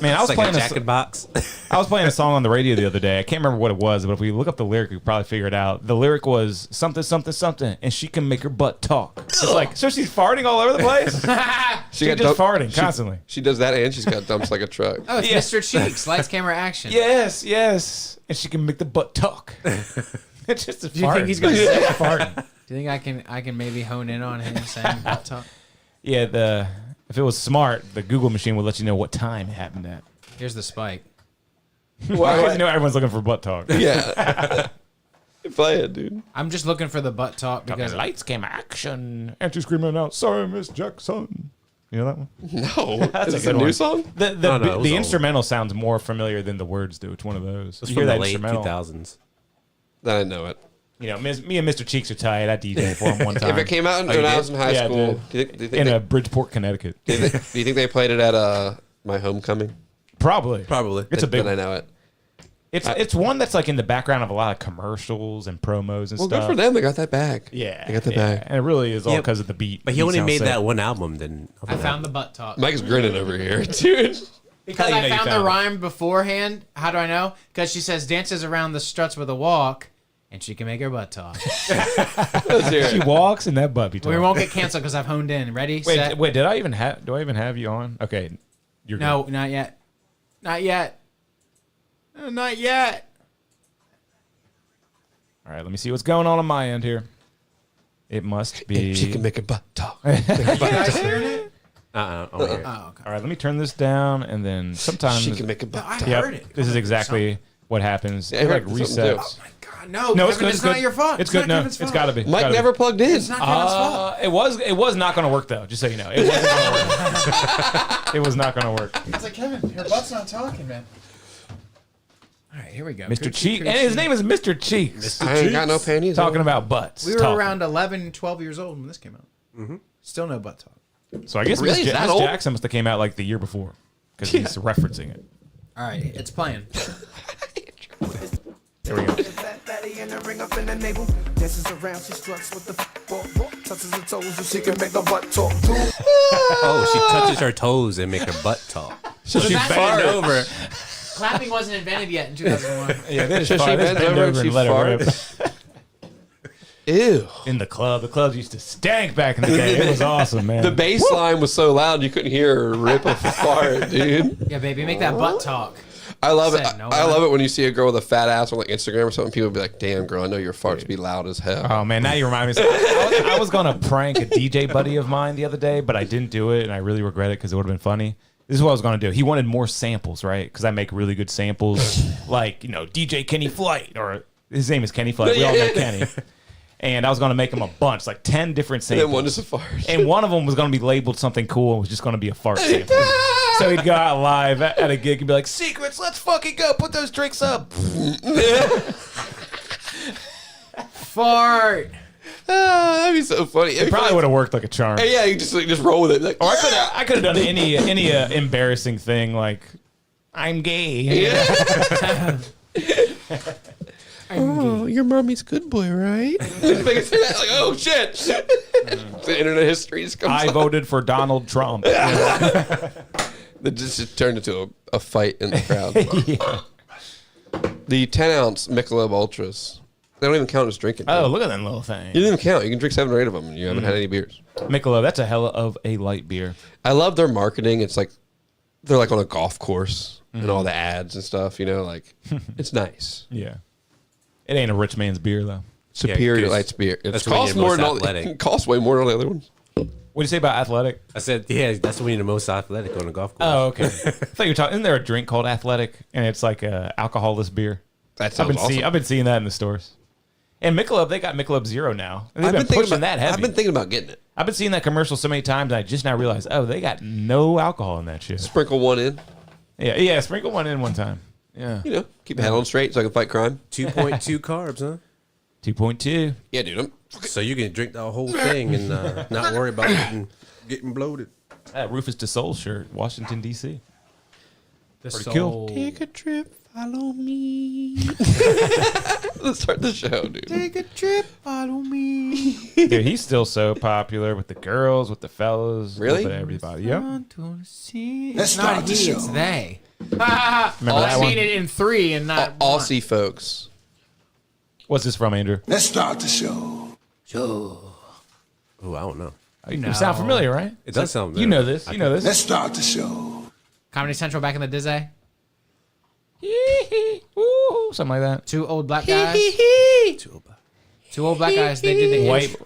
Man, I was It's like playing a Jack in Box. I was playing a song on the radio the other day. I can't remember what it was, but if we look up the lyric, we could probably figure it out. The lyric was something, something, something, and she can make her butt talk. It's like, so she's farting all over the place? She's got just dump- farting constantly. She does that, and she's got dumps like a truck. Oh, it's Yeah. Mr. Cheeks. Lights, camera, action. Yes, yes. And she can make the butt talk. It's just a Do you fart. think he's gonna say farting? Do you think I can maybe hone in on him saying butt talk? Yeah, if it was smart, the Google machine would let you know what time it happened at. Here's the spike. Why? You know everyone's looking for butt talk. Yeah. Play it, dude. I'm just looking for the butt talk because Lights, camera, action. And she's screaming out, sorry, Miss Jackson. You know that one? No. That's Is a this a good new one. song? The No, it was the old. instrumental sounds more familiar than the words do. It's one of those. It's You from hear the that late instrumental. 2000s. Then I know it. You know, me and Mr. Cheeks are tight. I DJ for him one time. If it came out you when I did? was in high Yeah, I school, did. do you think in they, Bridgeport, Connecticut. do you think they played it at my homecoming? Probably. Probably. It's a big Then I one. know it. It's one that's like in the background of a lot of commercials and promos and Well, stuff. good for them. They got that bag. Yeah. They got the yeah. bag. And it really is all Yeah, because of the beat. But he The beat only sounds made sick. that one album. Then I found the butt talk. Mike's grinning over here, dude. Because How do you know I you found the found it? rhyme beforehand. How do I know? Because she says dances around the struts with a walk, and she can make her butt talk. Let's hear She it. walks and that butt be We talking. won't get canceled because I've honed in. Ready? Wait, set. wait, do I even have you on? Okay. You're No, not yet. Not yet. Not yet. All right, let me see what's going on my end here. It must be. She can make a butt talk. You guys hearing it? over here. Oh, okay. All right, let me turn this down, and then sometimes. She can make a butt I talk. Yep, heard it. this is exactly what happens. Yeah, I It like heard something too. resets. Oh my God, no! No, it's Kevin, good. It's It's not good. your fault. It's good. not No, Kevin's it's fault. got to be. Mike Gotta never be. plugged in. It's not Kevin's fault. It was not going to work though. Just so you know, it wasn't going to work. It was not going to work. It's like Kevin, your butt's not talking, man. All right, here we go. Mr. Coochie, Cheek, coochie. and his name is Mr. Cheeks. I ain't got no panties. Talking on. about butts. We were talking. around 11, 12 years old when this came out. Mm-hmm. Still no butt talk. So I guess Really? Miss Is that Miss old? Jackson must have came out like the year before because he's referencing it. All right, it's playing. There we go. Fat fatty and a ring up in the navel. Dances around, she struts with the walk, touches her toes, so she can make a butt talk too. Oh, she touches her toes and make her butt talk. So she that farted. over. Clapping wasn't invented yet in 2001. Yeah, they just So she fart- they just bends bend over and she let her rip. farts. Ew. In the club. The clubs used to stank back in the day. It was awesome, man. The bass line was so loud you couldn't hear her rip a fart, dude. Yeah, baby, make that butt talk. I love it. Said no I one. love it when you see a girl with a fat ass on like Instagram or something. People be like, "Damn, girl, I know your farts be loud as hell." Oh man, now you remind me. I was gonna prank a DJ buddy of mine the other day, but I didn't do it, and I really regret it because it would have been funny. This is what I was gonna do. He wanted more samples, right? Because I make really good samples, like DJ Kenny Flight, or his name is Kenny Flight. We all know Kenny. And I was gonna make him a bunch, like 10 different and samples. then one is a fart. And one of them was going to be labeled something cool and was just going to be a fart sample. So he'd go out live at a gig and be like, "Secrets, let's fucking go. Put those drinks up." Fart. That'd be so funny. It probably would have worked like a charm. Yeah, you just roll with it. Like, Or I could have done any embarrassing thing like, "I'm gay." oh, your mommy's good boy, right? Like, oh shit! The internet history just comes. I up. voted for Donald Trump. That just turned into a fight in the crowd. The 10-ounce Michelob Ultras. They don't even count as drinking. Oh, dude. look at that little thing. You didn't even count. You can drink 7 or 8 of them, and you haven't had any beers. Michelob, that's a hell of a light beer. I love their marketing. It's like they're like on a golf course and all the ads and stuff. You know, like it's nice. Yeah. It ain't a rich man's beer, though. Superior 'cause Lights beer. It that's when costs you're more most than all. athletic. It costs way more than all the other ones. What do you say about Athletic? I said, yeah, that's when you're the most athletic on a golf course. Oh, okay. I thought you were talking. Isn't there a drink called Athletic, and it's like a alcoholless beer? That I've sounds been awesome. I've been seeing that in the stores. And Michelob, they got Michelob Zero now. And they've been pushing that heavy. I've been thinking about getting it. I've been seeing that commercial so many times, and I just now realized, oh, they got no alcohol in that shit. Sprinkle one in. Yeah. Sprinkle one in one time. Yeah. You know, keep the head on straight so I can fight crime. 2.2 carbs, huh? 2.2. Yeah, dude. So you can drink the whole thing and not worry about getting bloated. Rufus DeSoul shirt, Washington, D.C. The Pretty soul. cool. Take a trip, follow me. Let's start the show, dude. Take a trip, follow me. Dude, he's still so popular with the girls, with the fellas, Really? with everybody. Yep. It's not he, it's they. Remember that I've one? seen it in 3 and not one. Aussie folks. What's this from, Andrew? Let's start the show. Oh, I don't know. You sound familiar, right? It does sound. You know this. You know this. Let's start the show. Comedy Central back in the Disney. Ooh, something like that. 2 old black guys. 2 old black guys. They did the White,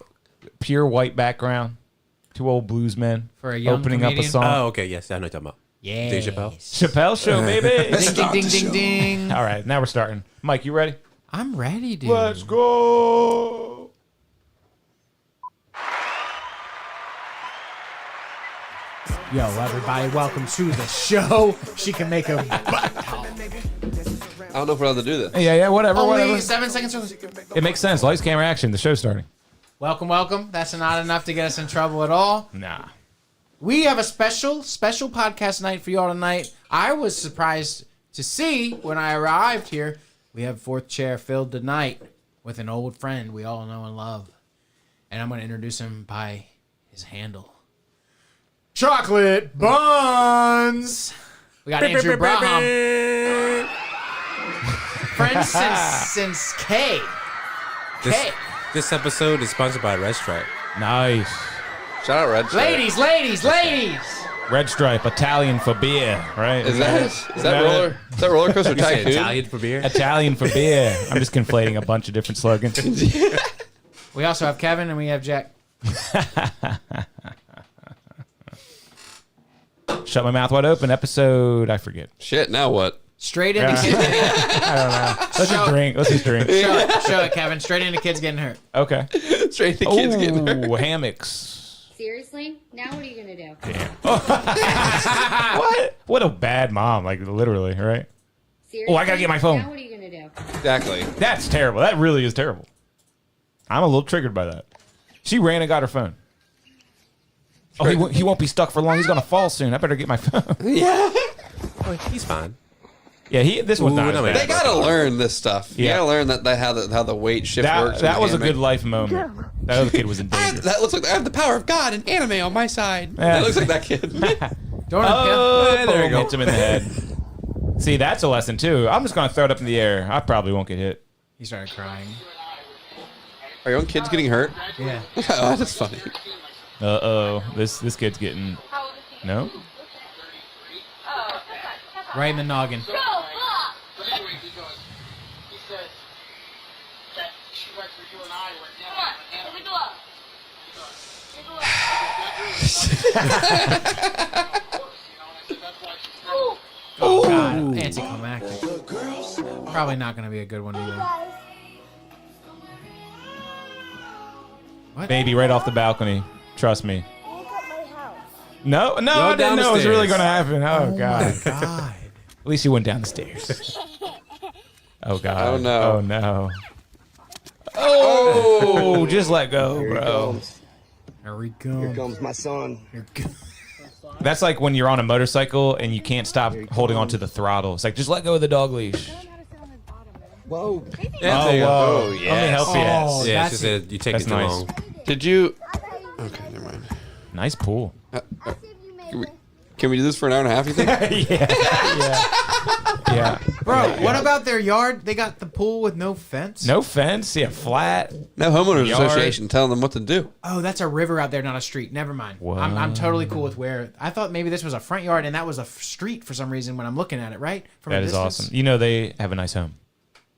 pure white background. 2 old blues men For a young opening up a comedian? song. Oh, okay. Yes, I know what you're talking about. Yeah. Dave Chappelle. Chappelle Show, baby. Let's Ding, start ding, the ding, show. ding. All right, now we're starting. Mike, you ready? I'm ready, dude. Let's go. Yo, everybody, welcome to the show. She can make a I don't know if we're allowed to do this. Yeah, whatever, only whatever. 7 seconds. It makes sense. Lights, camera, action. The show's starting. Welcome, welcome. That's not enough to get us in trouble at all. Nah. We have a special podcast night for y'all tonight. I was surprised to see when I arrived here. We have 4th chair filled tonight with an old friend we all know and love. And I'm going to introduce him by his handle. Chocolate Buns! We got Andrew Braham. Friends since K. K. This episode is sponsored by Red Stripe. Nice. Shout out Red Stripe. Ladies! Red Stripe, Italian for beer, right? Is that roller coaster tycoon? Italian for beer. Italian for beer. I'm just conflating a bunch of different slogans. We also have Kevin and we have Jack. Shut my mouth wide open. Episode, I forget. Shit. Now what? Straight into kids getting hurt. Let's just drink. Show it, Kevin. Straight into kids getting hurt. Okay. Straight to kids getting hurt. Oh, hammocks. Seriously? Now what are you gonna do? What? What a bad mom. Like, literally, right? Seriously? Oh, I gotta get my phone. Now what are you gonna do? Exactly. That's terrible. That really is terrible. I'm a little triggered by that. She ran and got her phone. Oh, he won't be stuck for long. He's gonna fall soon. I better get my phone. Yeah. He's fine. Yeah, this one's not as bad. They gotta learn this stuff. You Yeah. gotta learn that how the weight shift works. That in was a anime. good life moment. That other kid was in danger. That looks like I have the power of God and anime on my side. Yeah. That looks like that kid. Don't Oh, there there you go. hits him in the head. See, that's a lesson too. I'm just gonna throw it up in the air. I probably won't get hit. He started crying. Are your own kids getting hurt? Yeah. Oh, that's funny. This kid's getting no. Right in the noggin. Oh, God. Anticlimactic. Probably not going to be a good one either. What? Baby, right off the balcony. Trust me. No, I didn't down the know it was really stairs. gonna happen. Oh, God. God. At least you went down the stairs. Oh God. Oh, no. Oh no. Oh, just let go, bro. Here we go. Comes my son. That's like when you're on a motorcycle and you can't stop holding onto the throttle. It's like just let go of the dog leash. Whoa. Yeah, there you go. whoa. Oh, Let me yes. help you. Oh, Yeah, that's she said you take That's it too nice. long. Did you? Okay, never mind. Nice pool. Can we do this for an hour and a half? You think? Yeah. Bro, what about their yard? They got the pool with no fence? No fence. Yeah, flat. No homeowners Yard. association telling them what to do. Oh, that's a river out there, not a street. Never mind. What? I'm totally cool with where. I thought maybe this was a front yard and that was a street for some reason when I'm looking at it, right? From a That is distance. awesome. You know they have a nice home.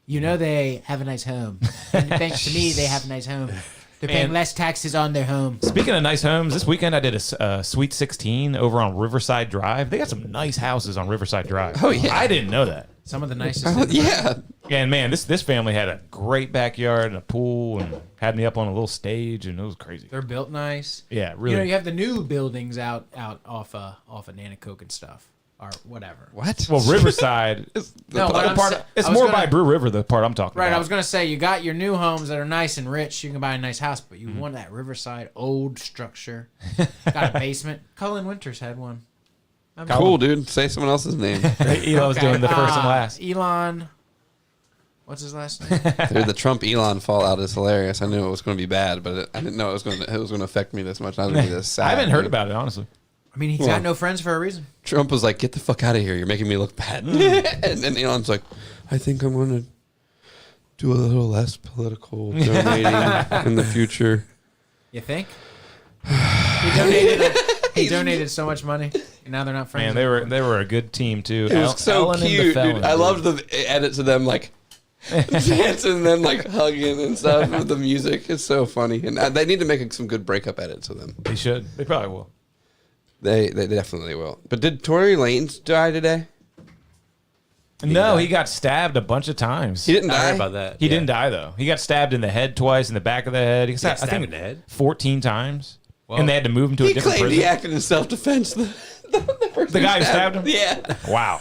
You know they have a nice home. And thanks to me, they have a nice home. They're paying Man. less taxes on their home. Speaking of nice homes, this weekend I did a Sweet 16 over on Riverside Drive. They got some nice houses on Riverside Drive. Oh, yeah. I didn't know that. Some of the nicest. Yeah. And man, this family had a great backyard and a pool and had me up on a little stage and it was crazy. They're built nice. Yeah, really. You know, you have the new buildings out off of Nanacoke and stuff. Or whatever. What? Well, Riverside. No, the what I'm part, sa- it's I was more gonna- by Brew River, the part I'm talking Right, about. I was gonna say you got your new homes that are nice and rich. You can buy a nice house, but you want that Riverside old structure. Got a basement. Cullen Winters had one. Cool, dude. Say someone else's name. Elon was doing the first and last. Elon. What's his last name? Dude, the Trump Elon fallout is hilarious. I knew it was going to be bad, but I didn't know it was going to affect me this much. I was going to be this sad. I haven't heard about it, honestly. I mean, he's got no friends for a reason. Trump was like, "Get the fuck out of here! You're making me look bad." And then Elon's like, "I think I'm going to do a little less political donating in the future." You think? He donated so much money, and now they're not friends. Man, they were a good team too. It was so Ellen and the cute, Felon, dude. I loved the edits of them like dancing and then like hugging and stuff with the music. It's so funny, and they need to make some good breakup edits of them. They should. They probably will. They definitely will. But did Tory Lanez die today? No, he got stabbed a bunch of times. He didn't I die. heard about that. He didn't die though. He got stabbed in the head twice, in the back of the head. He got got I stabbed think in the head? 14 times, and they had to move him to a He different claimed prison. he acted in self-defense. The guy who stabbed him. Yeah. Wow.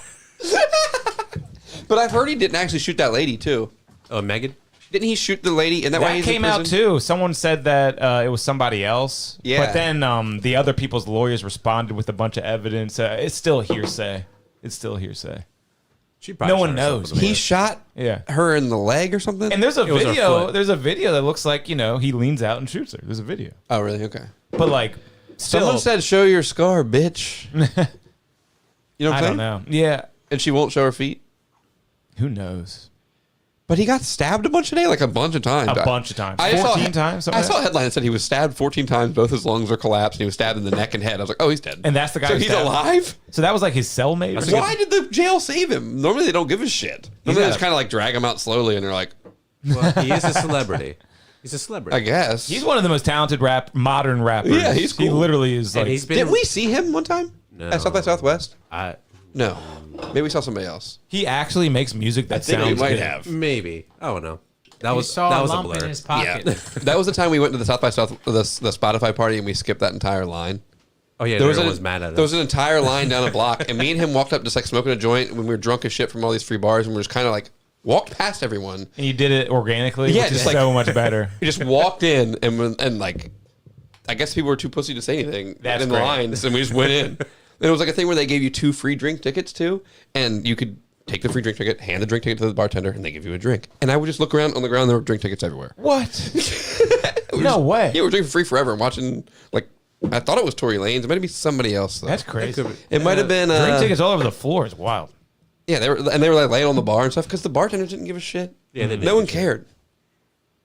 But I've heard he didn't actually shoot that lady too. Oh, Megan? Didn't he shoot the lady? And that why That he's came in out prison? too. Someone said that it was somebody else. Yeah. But then the other people's lawyers responded with a bunch of evidence. It's still hearsay. It's still hearsay. She probably No one shot herself knows. with a He bullet. shot Yeah. her in the leg or something. And there's a was her video. foot. There's a video that looks like he leans out and shoots her. There's a video. oh, really? Okay. But like, still, Someone said, "Show your scar, bitch." You know what I'm I saying? don't know. Yeah. And she won't show her feet. Who knows? But he got stabbed a bunch of days, like a bunch of times. A bunch of times. I 14 times. I something saw like a headline that said he was stabbed 14 times. Both his lungs are collapsed, and he was stabbed in the neck and head. I was like, "Oh, he's dead." And that's the guy So who he's stabbed him. alive. So that was like his cellmate. Or That's a something? Why did the jail save him? Normally they don't give a shit. Normally they got just kind of like drag him out slowly, and they're like, Well, he is a celebrity. He's a celebrity. "I guess." He's one of the most talented modern rappers. Yeah, he's He cool. literally is And like. he's been. Did we see him one time No. at South by Southwest? I, No, maybe we saw somebody else. He actually makes music that think we sounds might good. have. maybe. I don't know. That He was saw that a was a lump blur. in his pocket. That was the time we went to the South by South the Spotify party, and we skipped that entire line. Oh yeah, There everyone was was mad at There was us. an entire line down a block, and me and him walked up just like smoking a joint when we were drunk as shit from all these free bars, and we were just kind of like walked past everyone. And you did it organically, Yeah, which is just like- so much better. We just walked in, and like, I guess people were too pussy to say anything That's in the great. lines, and we just went in. And it was like a thing where they gave you 2 free drink tickets too, and you could take the free drink ticket, hand the drink ticket to the bartender, and they give you a drink. And I would just look around on the ground, there were drink tickets everywhere. What? No way. Yeah, we were drinking free forever and watching, like, I thought it was Tory Lanez. It might be somebody else, though. That's crazy. It might have been. Drink tickets all over the floor is wild. Yeah, they were like laying on the bar and stuff because the bartenders didn't give a shit. Yeah, they no didn't one give a shit. cared.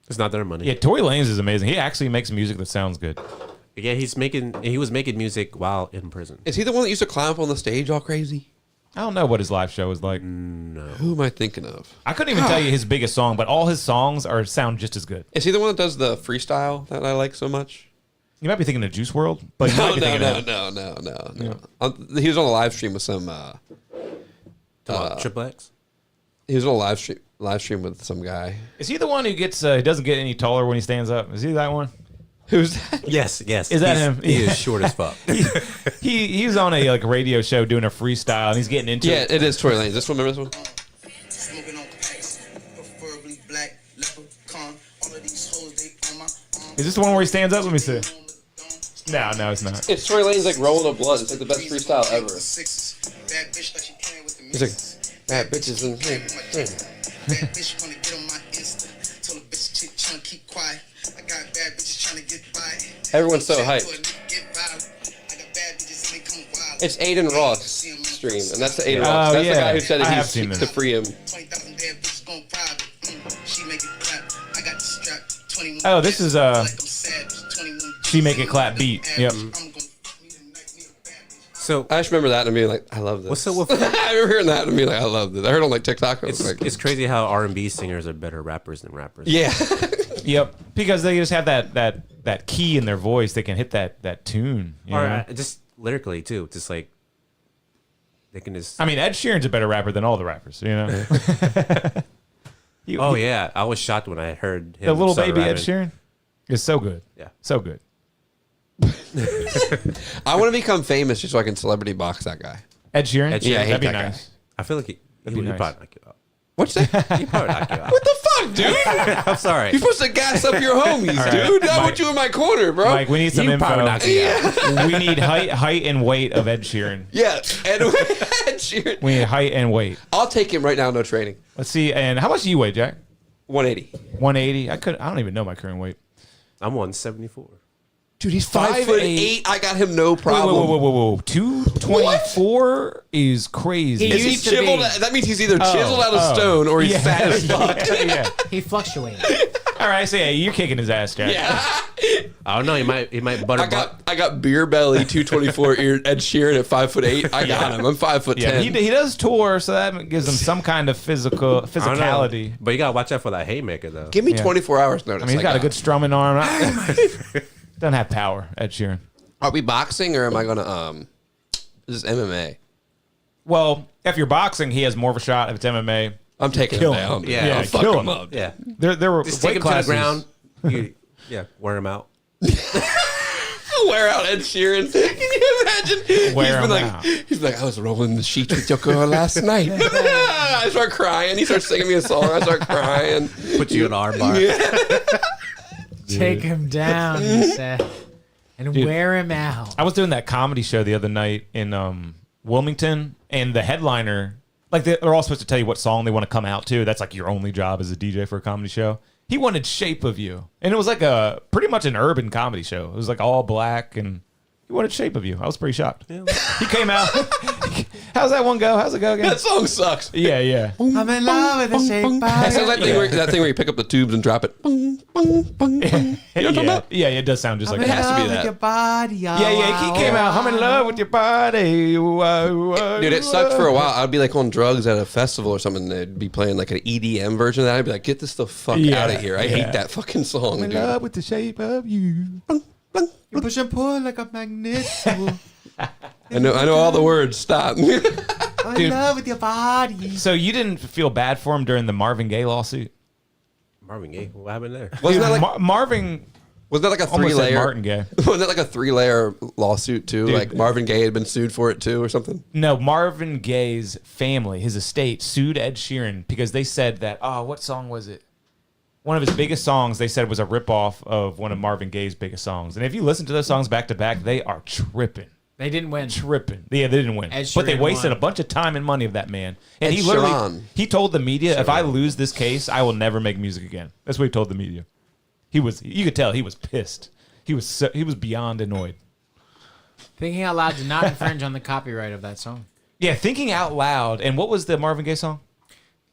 It's not their money. Yeah, Tory Lanez is amazing. He actually makes music that sounds good. Yeah, he was making music while in prison. Is he the one that used to climb up on the stage all crazy? I don't know what his live show is like. Who am I thinking of? I couldn't even tell you his biggest song, but all his songs sound just as good. Is he the one that does the freestyle that I like so much? You might be thinking of Juice World, but you No, might be thinking of no. He was on a live stream with some. Triple X. He was on a live stream with some guy. Is he the one who gets he doesn't get any taller when he stands up? Is he that one? Who's that? Yes. Is that him? He is short as fuck. He was on a radio show doing a freestyle and he's getting into Yeah, it. it is Tory Lanez. This one, remember this one? Smoking on packs, preferably black, leprechaun. All of these hoes, they on my arm. Is this the one where he stands up? Let me see. No, it's not. It's Tory Lanez like rolling a blunt. It's like the best freestyle ever. Bad bitch like she playing with the He's like, bad bitches and Bad bitch wanna get on my Insta. Told a bitch chick tryna keep quiet. I got bad bitches tryna get by. Everyone's so hyped. Get viral. I got bad bitches and they come wild. It's Aiden Ross stream, and that's the Aiden Oh, Ross. That's yeah. the guy who said I that have he's seen this. to free him. 20,000 bad bitches gon' private. She make it clap. I got the strap. 21. Oh, this is, like I'm savage. 21. She Make It Clap beat. Yep. I'm gon' need a bad bitch. So I just remember that and being like, I love this. What's up with- I remember hearing that and being like, I love this. I heard it on like TikTok. I was it's, like, it's crazy how R&B singers are better rappers than rappers. yeah. Yep. Because they just have that key in their voice. They can hit that tune. You Or know? just lyrically too. Just like they can just. I mean, Ed Sheeran's a better rapper than all the rappers. You know. Oh yeah, I was shocked when I heard him. The little start baby Ed rapping. Sheeran is so good. Yeah. So good. I want to become famous just so I can celebrity box that guy. Ed Sheeran. Ed Sheeran. Yeah, I hate that'd be that guy. nice. I feel like he be would nice. probably knock you out. What's that? He'd probably knock you out. What the fuck, dude? I'm sorry. You're supposed to gas up your homies, right. dude. I Mike- want you in my corner, bro. Mike, we need some You probably info. knock me out. We need height and weight of Ed Sheeran. Yeah, and Ed Sheeran. We need height and weight. I'll take him right now, no training. Let's see. And how much do you weigh, Jack? 180. 180. I don't even know my current weight. I'm 174. Dude, he's 5'8". I got him no Whoa, problem. whoa. 224 is crazy. He Is he used to chiseled? be- That means he's either chiseled out of stone or he's fat as fuck. yeah. He fluctuated. All right, so yeah, you're kicking his ass, Jack. Yeah. I don't know. He might butter I got beer belly 224 Ed Sheeran at 5'8". I got him. I'm 5'10". Yeah, he does tour, so that gives him some kind of I don't know. physicality. But you gotta watch out for that haymaker though. Give me 24 hours notice. I mean, he's got a good strumming arm. Doesn't have power, Ed Sheeran. Are we boxing or am I gonna This is MMA. Well, if you're boxing, he has more of a shot. If it's MMA, I'm taking Kill him him. down. Yeah, I'll fuck kill him him. up. Yeah. there were Just weight take him to the classes. ground. Wear him out. Wear out Ed Sheeran. Can you imagine? Wear he's him been out. he's like, I was rolling the sheets with your girl last night. I start crying. He starts singing me a song. I start crying. Put you in our bar. Take him down, he said, and wear him out. I was doing that comedy show the other night in Wilmington, and the headliner, like they're all supposed to tell you what song they want to come out to. That's like your only job as a DJ for a comedy show. He wanted "Shape of You," and it was like a pretty much an urban comedy show. It was like all black, and he wanted "Shape of You." I was pretty shocked. He came out. How's that one go? How's it go again? That song sucks. Yeah. I'm in love with the shape of That sounds like that thing where you pick up the tubes and drop it. Bung, bung, bung, bung. You know what I'm talking about? Yeah, it does sound just like in that. has to be with that. your body. Yeah, he came out. I'm in love with your body. Dude, it sucked for a while. I'd be like on drugs at a festival or something. They'd be playing like an EDM version of that. I'd be like, get this the fuck Yeah, out of here. I yeah. hate that fucking song, I'm in dude. love with the shape of you. You push and pull like a magnet. I know all the words. Stop. I'm Dude. in love with your body. So you didn't feel bad for him during the Marvin Gaye lawsuit? Marvin Gaye. What happened there? Wasn't that like Marvin wasn't that like a almost said 3-layer? Martin Gaye. Wasn't that like a 3-layer lawsuit too? Dude. Like Marvin Gaye had been sued for it too, or something. No, Marvin Gaye's family, his estate, sued Ed Sheeran because they said that, what song was it? One of his biggest songs, they said, was a ripoff of one of Marvin Gaye's biggest songs. And if you listen to those songs back to back, they are tripping. They didn't win. Tripping. Yeah, they didn't win. Ed But they Sheeran wasted won. a bunch of time and money of that man. And Ed he literally, Sheeran. he told the media, if I lose this case, I will never make music again. That's what he told the media. You could tell he was pissed. He was beyond annoyed. Thinking Out Loud did not infringe on the copyright of that song. Yeah, thinking out loud. And what was the Marvin Gaye song?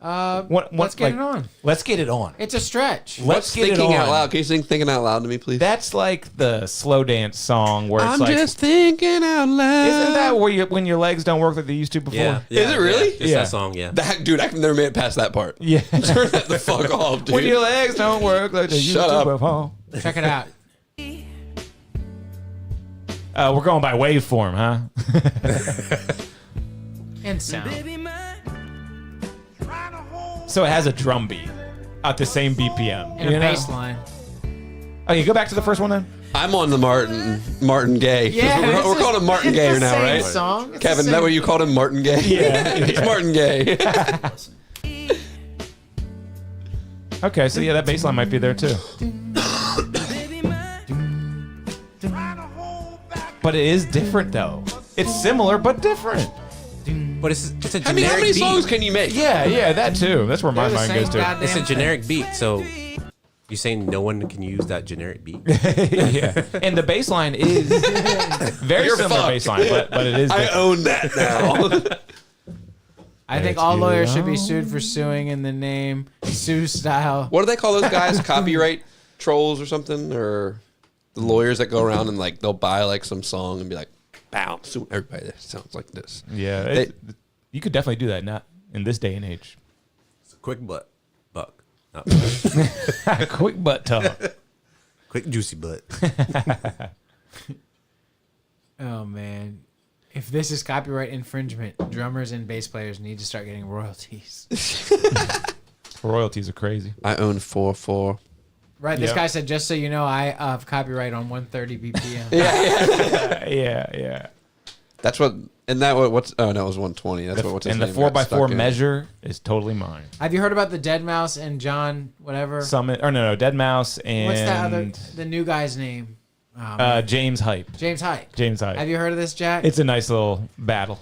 Let's get it on. Let's get it on. It's a stretch. Let's get it Thinking on. out loud. Can you sing "Thinking Out Loud" to me, please? That's like the slow dance song where it's I'm like, just thinking out loud. isn't that where when your legs don't work like they used to before? Yeah. Is it really? It's Yeah. that song, yeah. That dude, I've never made it past that part. Yeah. Turn that the fuck off, dude. When your legs don't work like they used Shut to up. before. Check it out. We're going by waveform, huh? And sound. So it has a drum beat at the same BPM. And you a know? bass line. Okay, go back to the first one then. I'm on the Martin Gaye. Yeah, we're, this we're is- calling him Martin it's Gaye the now, same right? song. It's Kevin, the is that same- what you called him, Martin Gaye? Yeah. It's Martin Gaye. Okay, so yeah, that bass line might be there too. But it is different though. It's similar but different. But it's a I mean, generic how many beat. songs can you make? Yeah, that too. That's where my They're the mind same goes to. goddamn It's a thing. generic beat, so you're saying no one can use that generic beat? Yeah, and the bass line is very You're similar fucked. bass line, but it is. I different. own that now. I think all lawyers should be sued for suing in the name Sue style. What do they call those guys? Copyright trolls or something? Or the lawyers that go around and like they'll buy like some song and be like, "Bow, sue everybody that sounds like this." Yeah, They- you could definitely do that not in this day and age. It's a quick buck. No, Quick butt talk. quick juicy butt. Oh man. If this is copyright infringement, drummers and bass players need to start getting royalties. Royalties are crazy. I own 4/4. Right, this Yeah. guy said, just so you know, I have copyright on 130 BPM. Yeah. That's what. And that what's? Oh no, it was 120. That's what's his And the name got 4x4 stuck in. measure is totally mine. Have you heard about the Dead Mouse and John whatever? Summit or no, Dead Mouse and What's that other, the new guy's name? Oh, man. James Hype. James Hype. James Hype. Have you heard of this, Jack? It's a nice little battle.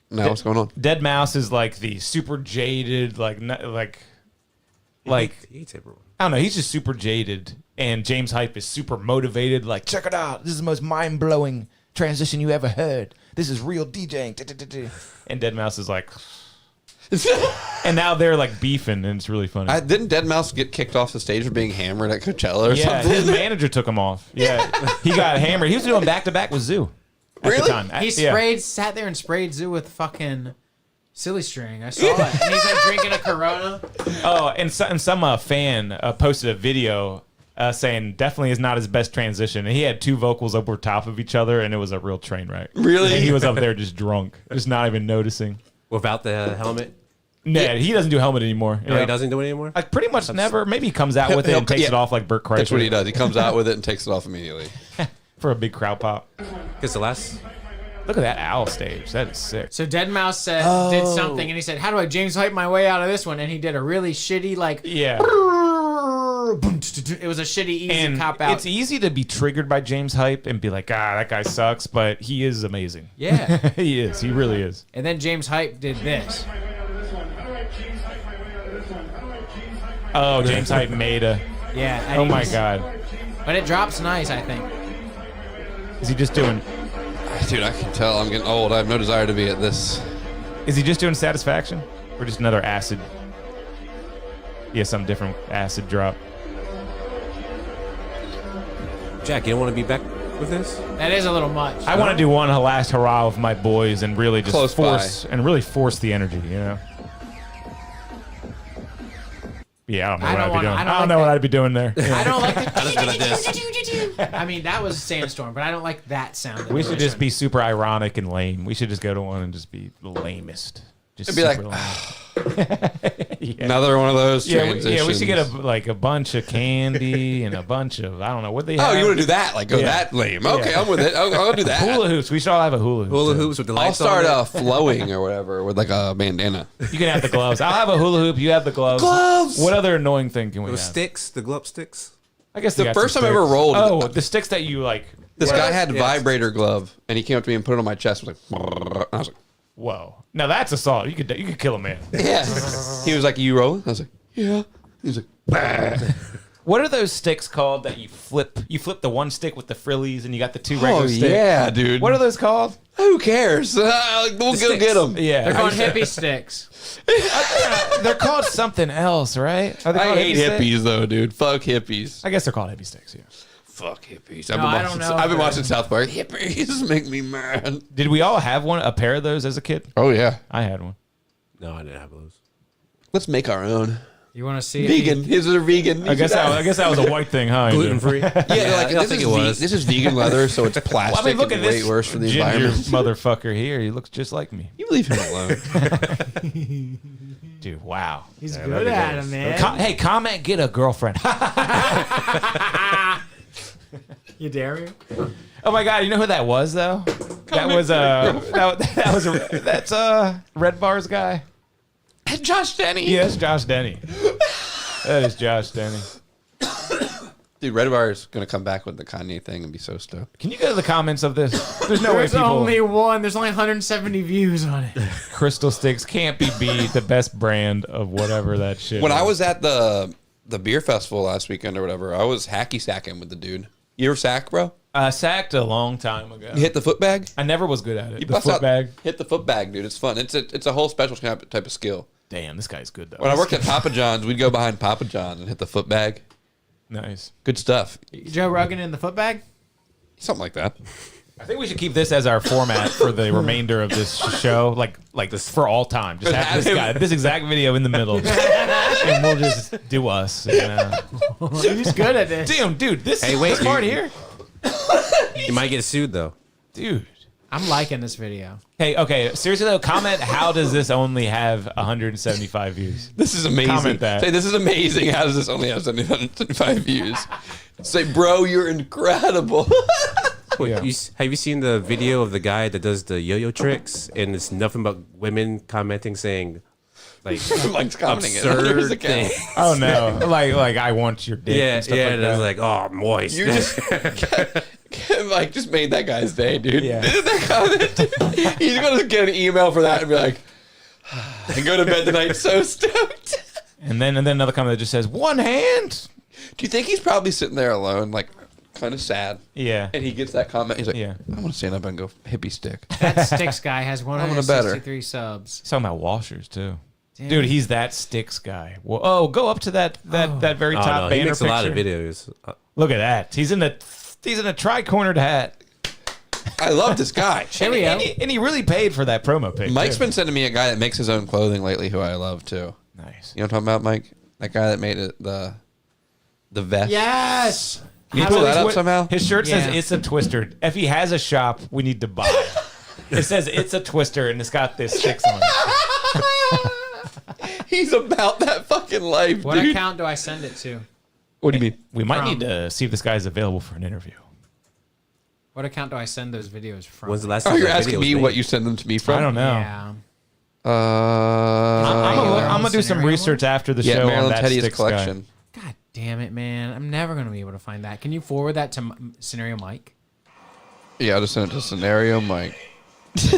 No, what's going on? Dead Mouse is like the super jaded, like He hates everyone. I don't know. He's just super jaded and James Hype is super motivated, like, check it out. This is the most mind-blowing transition you ever heard. This is real DJing. And Deadmau5 is like... and now they're like beefing, and it's really funny. Didn't Deadmau5 get kicked off the stage for being hammered at Coachella or Yeah, something? his manager took him off. Yeah, he got hammered. He was doing back-to-back with Zoo. At Really? the time. He sat there and sprayed Zoo with fucking silly string. I saw that. And he's like drinking a Corona. Oh, and some fan posted a video saying definitely is not his best transition. And he had two vocals over top of each other, and it was a real train wreck. Really? And he was up there just drunk, just not even noticing. Without the helmet? Nah, he doesn't do helmet anymore. No, he doesn't do it anymore? Like pretty much never. Maybe he comes out with it and takes it off like Burt Kreischer. That's what he does. He comes out with it and takes it off immediately. For a big crowd pop. Because the last... Look at that owl stage. That is sick. So Deadmau5 did something, and he said, how do I James Hype my way out of this one? And he did a really shitty, like... Yeah. It was a shitty, easy And cop out. it's easy to be triggered by James Hype and be like, that guy sucks, but he is amazing. Yeah. He is. He really is. And then James Hype did this. Oh, James Hype made a... Yeah. Oh my God. But it drops nice, I think. Is he just doing... Dude, I can tell I'm getting old. I have no desire to be at this. Is he just doing Satisfaction? Or just another acid? Yeah, some different acid drop. Jack, you don't want to be back with this? That is a little much. I want to do one last hurrah with my boys and really just Close force the energy, you know? Yeah, I don't know what I'd be doing. I don't know what I'd be doing there. I don't like the... I mean, that was Sandstorm, but I don't like that sound. We should just be super ironic and lame. We should just go to one and just be the lamest. Just It'd be like, yeah. Another one of those Yeah, transitions. we should get a bunch of candy and a bunch of, I don't know, what they Oh, have. you want to do that? Like, go Yeah. that lame. Okay, I'm with it. I'll do that. Hula hoops. We should all have a hula hoop. Hula too. hoops with the I'll lights start on it. flowing or whatever with like a bandana. You can have the gloves. I'll have a hula hoop. You have the gloves. Gloves! What other annoying thing can we Those have? sticks, the glove sticks. I guess The they got first some time I ever sticks. rolled- Oh, the sticks that you like. This guy had a Yes. vibrator glove, and he came up to me and put it on my chest. Was like, I was like, Whoa. Now that's assault. You could kill a man. yeah. He was like, you rolling? I was like, yeah. He was like, bah. What are those sticks called that you flip? You flip the one stick with the frillies, and you got the two regular oh sticks. yeah, dude. What are those called? Who cares? We'll go sticks. get them. Yeah, They're called hippie sticks. they're called something else, right? Are they I called hate hippie sticks? hippies though, dude. Fuck hippies. I guess they're called hippie sticks. Yeah. Fuck hippies. No, I don't know. I've been watching South Park. Hippies make me mad. Did we all have a pair of those as a kid? Oh yeah. I had one. No, I didn't have those. Let's make our own. You want to see it? Vegan. His are vegan. I guess that was a white thing, huh? Gluten free. Yeah, like I this think is it was. this is vegan leather, so it's plastic. Well, I mean, look and at way this worse for the ginger environment. motherfucker here. He looks just like me. You leave him alone. Dude, wow. He's good at him, man. Hey, comment, get a girlfriend. You dare me? Oh my God, you know who that was though? That's Red Bar's guy. Josh Denny. Yes, Josh Denny. That is Josh Denny. Dude, Red Bar is gonna come back with the Kanye thing and be so stoked. Can you go to the comments of this? There's no way There's people. only one. There's only 170 views on it. Crystal Sticks can't be beat. The best brand of whatever that shit. When is. I was at the beer festival last weekend or whatever, I was hacky sacking with the dude. You ever sack, bro? sacked a long time ago. You hit the foot bag? I never was good at it. You The bust foot out, bag. hit the foot bag, dude. It's fun. It's a whole special type of skill. Damn, this guy's good though. When I worked at Papa John's, we'd go behind Papa John's and hit the foot bag. Nice. Good stuff. Joe Rogan in the foot bag? Something like that. I think we should keep this as our format for the remainder of this show, like this for all time. Just have this guy, this exact video in the middle, and we'll just do us. You know? He's good at this. Damn, dude, this wait, this part here, You might get sued though. dude. I'm liking this video. Hey, okay, seriously though, comment how does this only have 175 views? This is amazing. Comment that. Say, this is amazing. How does this only have 75 views? Say, bro, you're incredible. Wait, Yeah. have you seen the video of the guy that does the yo-yo tricks? And it's nothing but women commenting saying, like, Like commenting it under his absurd account. things. Oh no, like I want your dick. Yeah, and stuff yeah. like And that. it's like, oh, moist. You just like just made that guy's day, dude. Yeah. That comment, he's gonna get an email for that and be like, I go to bed tonight so stoked. And then another comment that just says, one hand? Do you think he's probably sitting there alone, like kind of sad? Yeah. And he gets that comment. He's like, Yeah. I want to stand up and go hippie stick. That Sticks guy has want a better. 163 subs. He's talking about washers, too. Damn. Dude, he's that Sticks guy. Well, go up to that very Oh, top no, banner he makes picture. a lot of videos. Look at that. He's in a tri-cornered hat. I love this guy. Cheerio. And he really paid for that promo pic. Mike's too. been sending me a guy that makes his own clothing lately, who I love too. Nice. You know what I'm talking about, Mike? That guy that made it the vest. Yes. Can you pull that up Twi- somehow? His shirt says Yeah. "It's a Twister." If he has a shop, we need to buy it. It says "It's a Twister" and it's got this Sticks on it. He's about that fucking life, What dude. account do I send it to? What do you mean? We might From- need to see if this guy's available for an interview. What account do I send those videos from? When's the last Oh, time you're that asking video was me made? what you send them to me from? I don't know. Yeah. I'm gonna do some Scenario research after the Yeah, show on Marilyn that Teddy's Sticks collection. God damn it, man! I'm never gonna be able to find that. Can you forward that to Scenario Mike? Yeah, I'll just send it to Scenario Mike.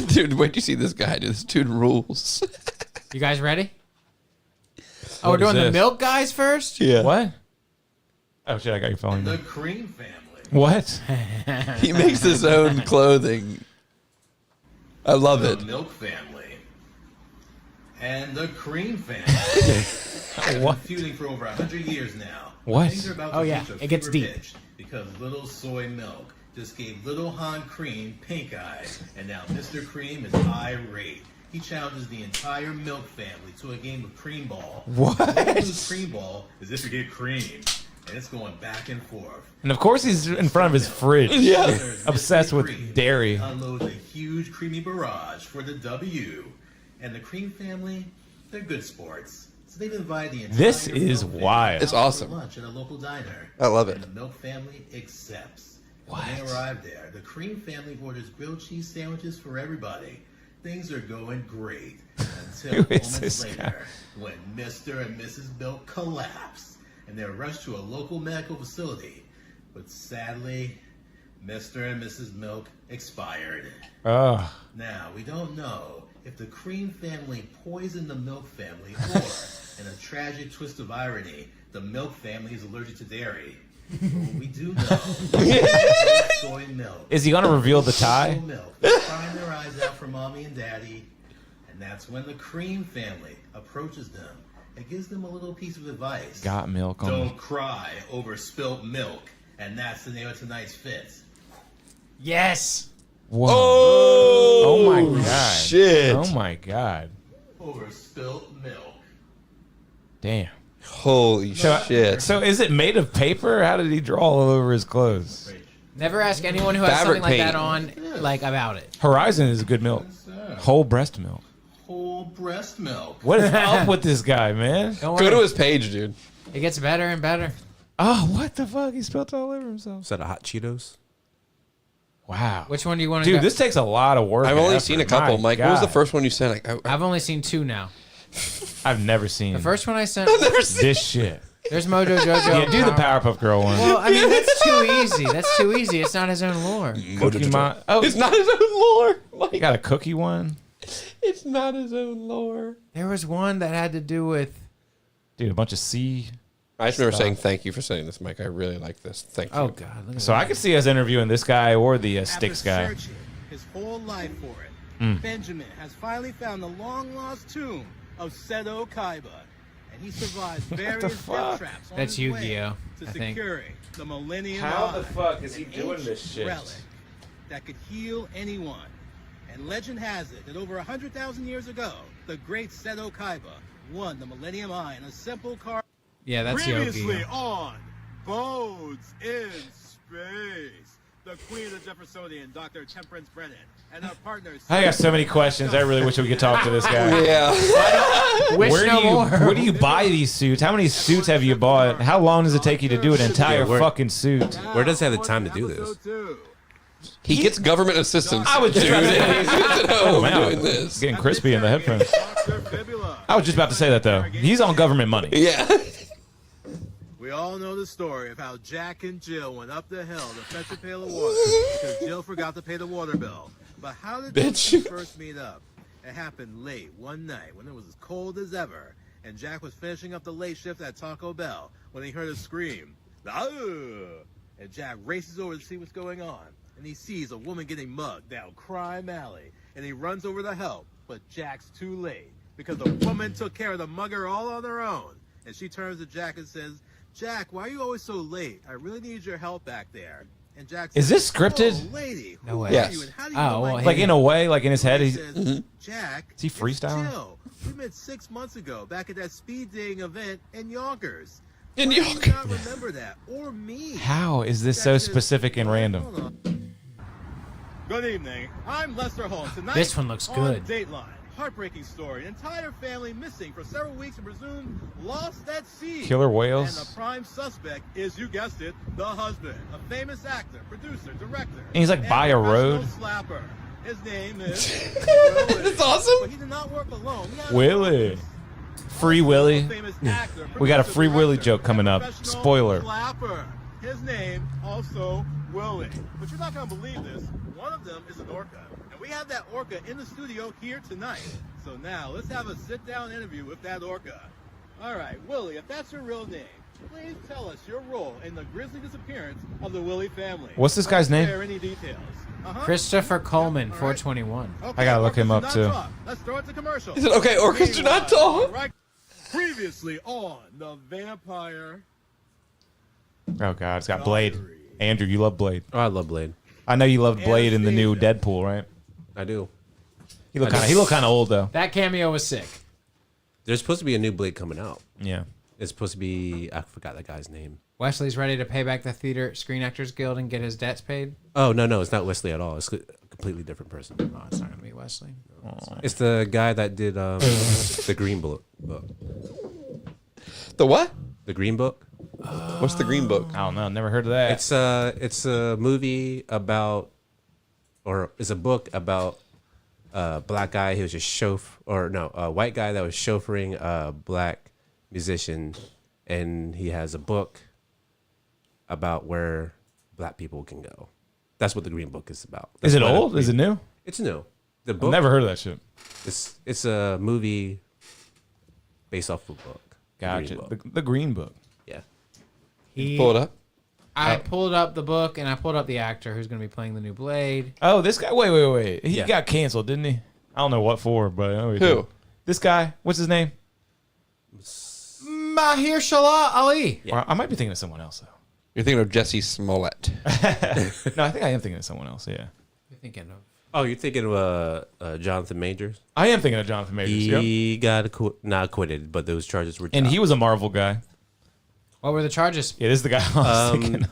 Dude, wait till you see this guy, dude. This dude rules. You guys ready? Oh, What we're is doing the this? milk guys first. Yeah. guy. What? Oh shit! I got your phone. The Cream family. What? He makes his own clothing. I love The it. Milk family. And the Cream family. They've What? been feuding for over 100 years now. What? Things are about Oh, to yeah, reach a it gets fever deep. pitch because Little Soy Milk just gave Little Han Cream pink eye, and now Mr. Cream is irate. He challenges the entire Milk family to a game of cream ball. What? The way to lose cream ball is if you get cream, and it's going back and forth. And of course, he's in front of his fridge. Yeah. There's Obsessed Mr. with Cream dairy. Unloads a huge creamy barrage for the W. And the Cream family, they're good sports. So they've invited the entire This is Milk family wild. It's out for awesome. lunch at a local diner. I love it. And the Milk family accepts. When they arrive there, the Cream family orders grilled cheese sandwiches for everybody. Things are going great until Who is this moments guy? later when Mr. and Mrs. Milk collapse and they're rushed to a local medical facility. But sadly, Mr. and Mrs. Milk expired. Oh, Now, we don't know if the Cream family poisoned the Milk family or, in a tragic twist of irony, the Milk family is allergic to dairy. But what we do know is soy milk. is he gonna reveal the Soy tie? milk. They're crying their eyes out for mommy and daddy. And that's when the Cream family approaches them and gives them a little piece of advice. Got milk on. Don't cry over spilt milk. And that's the name of tonight's fit. Yes. Whoa. Oh, Oh my god. shit. Oh my god. Over spilt milk. Damn. Holy shit. So is it made of paper? How did he draw all over his clothes? Never ask anyone who has Fabric something like that paint. on, like about it. Horizon is good milk. Whole breast milk. Whole breast milk. What is up with this guy, man? Don't Go worry. to his page, dude. It gets better and better. Oh, what the fuck? He spilled all over himself. Is that a hot Cheetos? Wow. Which one do you want to Dude, go? this takes a lot of work. I've and only effort. seen a couple. My Mike, what was the God. first one you sent? I've only seen two now. I've never seen The first one I sent. this shit. There's Mojo Jojo. Yeah, do the Powerpuff Girl one. Well, I mean that's too easy. That's too easy. It's not his own lore. Cookie Mon- Oh, It's not his own lore. you Mike, got a cookie one? it's not his own lore. There was one that had to do with. Dude, a bunch of C. I just remember saying thank you for sending this, Mike. I really like this. Thank you. Oh God. Look at So I could see us interviewing this guy or the Sticks After guy. searching his whole life for it, Benjamin has finally found the long-lost tomb of Seto Kaiba, and he survives various fuck? death traps on That's his way Yu-Gi-Oh, to I think. securing the Millennium How the Eye, fuck is he an doing this ancient shit? relic that could heal anyone. And legend has it that over 100,000 years ago, the great Seto Kaiba won the Millennium Eye in a simple card. Yeah, that's Previously Yogi. on Bones in Space, the Queen of the Jeffersonian, Dr. Temperance Brennan, and our partners. I got so many questions. I really wish we could talk to this guy. Yeah. Wish Where no do you more. where do you buy these suits? How many suits have you bought? How long does it take you to do an entire where- fucking suit? Where does he have the time to do this? He gets government assistance. I was just dude. about to say- He's at home Wow. doing this. It's getting crispy in the headphones. I was just about to say that though. He's on government money. Yeah. We all know the story of how Jack and Jill went up the hill to fetch a pail of water because Jill forgot to pay the water bill. But how did Bitch. those two first meet up? It happened late one night when it was as cold as ever, and Jack was finishing up the late shift at Taco Bell when he heard a scream. "Ah!" And Jack races over to see what's going on, and he sees a woman getting mugged down Crime Alley, and he runs over to help, but Jack's too late because the woman took care of the mugger all on her own. And she turns to Jack and says, "Jack, why are you always so late? I really need your help back there." And Jack says, Is this scripted? "Oh, lady, No who way. are Yes. you and how do you Oh, know well, my he- Like in a way, like in his head, He he's says, "Jack, Is he freestyling? it's Jill. We met 6 months ago back at that speed dating event in Yonkers. In Why do Yonkers. you not remember that? Or me?" how is this so Jack says, specific and "Hold random? on. Good evening. I'm Lester Holmes. Tonight, This one looks on good. Dateline. Heartbreaking story. An entire family missing for several weeks and presumed lost at sea. Killer And the whales. prime suspect is, you guessed it, the husband, a famous actor, producer, director. And he's like by a road. professional slapper. His name is That's awesome. But he did not work alone. He had a Willie. purpose. Free Willy. Famous actor, We got a producer, Free Willy director, joke coming and up. professional Spoiler. Slapper. His name also Willie. But you're not gonna believe this. One of them is an orca, and we have that orca in the studio here tonight. So now let's have a sit-down interview with that orca. All right, Willie, if that's your real name, please tell us your role in the grisly disappearance of the Willie family. What's this guy's name? Share any details? Christopher Coleman, All right. 421. Okay, I gotta look him orcas up, do not too. talk. Let's throw it to commercial. He said, "Okay, orcas do not Meanwhile, talk." right- Previously on The Vampire. Oh god, it's got Blade. Andrew, you love Blade. Oh, I love Blade. I know you loved Blade in the new Anastasia. Deadpool, right? I do. He looked kind of old though. That cameo was sick. There's supposed to be a new Blade coming out. Yeah. It's supposed to be, I forgot that guy's name. Wesley's ready to pay back the Theater Screen Actors Guild and get his debts paid. Oh, no, it's not Wesley at all. It's a completely different person. Oh, it's not gonna be Wesley. It's the guy that did the Green Book. The what? The Green Book. What's the Green Book? I don't know. Never heard of that. It's a movie about, or it's a book about a black guy who was just a white guy that was chauffeuring a black musician, and he has a book about where black people can go. That's what the Green Book is about. Is it That's why old? Is it new? It's new. The I've book. never heard of that shit. It's a movie based off of a book. The Green Gotcha. Book. The Green Book. Yeah. Pull it up. I pulled up the book and I pulled up the actor who's going to be playing the new Blade. Oh, this guy. Wait. He Yeah. got canceled, didn't he? I don't know what for, but I know he Who? did. This guy. What's his name? Mahershala Ali. Yeah. Or I might be thinking of someone else though. You're thinking of Jesse Smollett. No, I think I am thinking of someone else. Yeah, You're thinking of. Oh, you're thinking of Jonathan Majors? I am thinking of Jonathan Majors. Yep. He got not acquitted, but those charges were And dropped. he was a Marvel guy. What were the charges? Yeah, this is the guy I was thinking of.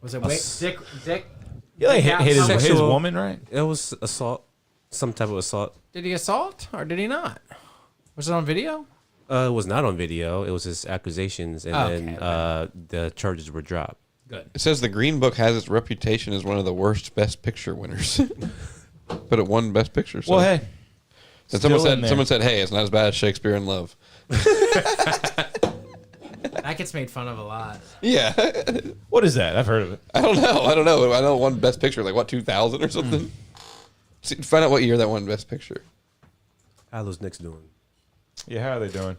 Was it Dick? He like hit his Sexual- woman, right? It was assault, some type of assault. Did he assault or did he not? Was it on video? It was not on video. It was just accusations, and Okay, then the charges were dropped. Good. It says the Green Book has its reputation as one of the worst Best Picture winners, but it won Best Picture. So. Well, hey, And someone still in there. said, "Hey, it's not as bad as Shakespeare in Love." That gets made fun of a lot. Yeah, what is that? I've heard of it. I don't know. I know it won Best Picture like what 2000 or something. See, find out what year that won Best Picture. How those Knicks doing? Yeah, how are they doing?